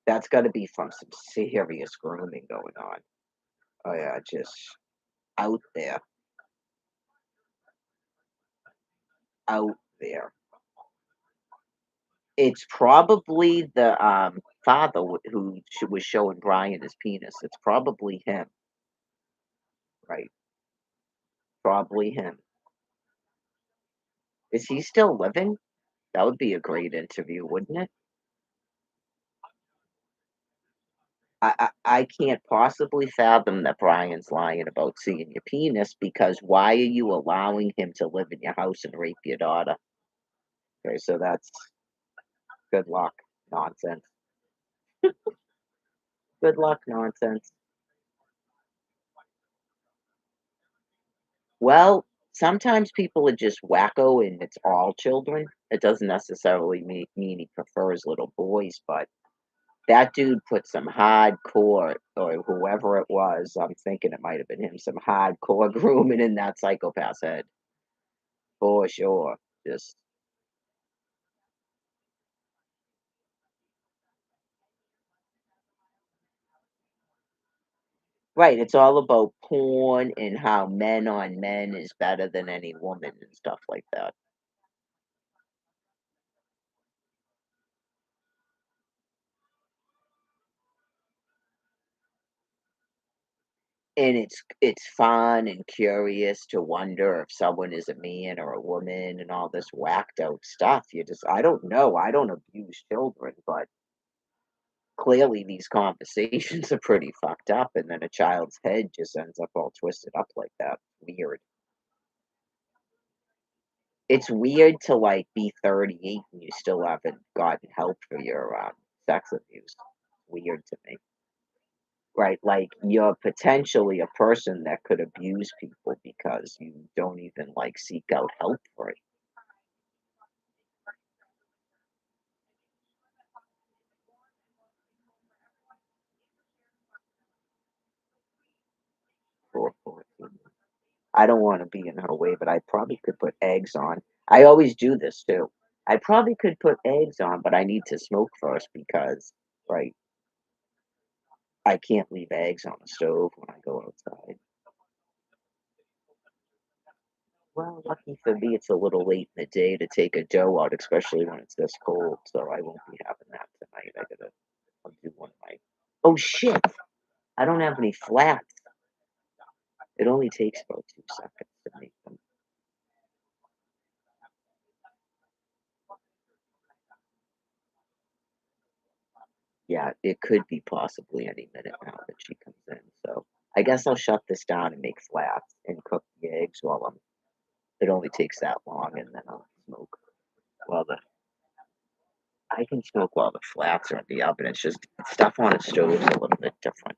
that's gotta be from some serious grooming going on. Oh yeah, just out there, out there. It's probably the father who was showing Brian his penis. It's probably him, right? Probably him. Is he still living? That would be a great interview, wouldn't it? I can't possibly fathom that Brian's lying about seeing your penis because why are you allowing him to live in your house and rape your daughter? Okay, so that's good luck nonsense. Good luck nonsense. Well, sometimes people are just wacko and it's all children. It doesn't necessarily mean he prefers little boys, but that dude put some hardcore, or whoever it was, I'm thinking it might have been him, some hardcore grooming in that psychopath's head for sure. Just right. It's all about porn and how men on men is better than any woman and stuff like that. And it's fun and curious to wonder if someone is a man or a woman and all this whacked out stuff. You just I don't know. I don't abuse children, but clearly these conversations are pretty fucked up and then a child's head just ends up all twisted up like that. Weird. It's weird to like be 38 and you still haven't gotten help for your sex abuse. Weird to me. Right, like, you're potentially a person that could abuse people because you don't even, like, seek out help for it. For 14. I don't wanna be in her way, but I probably could put eggs on. I always do this too. I probably could put eggs on, but I need to smoke first because, right, I can't leave eggs on the stove when I go outside. Well, lucky for me, it's a little late in the day to take a dough out, especially when it's this cold, so I won't be having that tonight. I'll do one night. Oh, shit! I don't have any flats. It only takes about 2 seconds to make them. Yeah, it could be possibly any minute now that she comes in, so I guess I'll shut this down and make flats and cook the eggs while it only takes that long, and then I'll smoke while the I can smoke while the flats are in the oven, it's just stuff on a stove is a little bit different.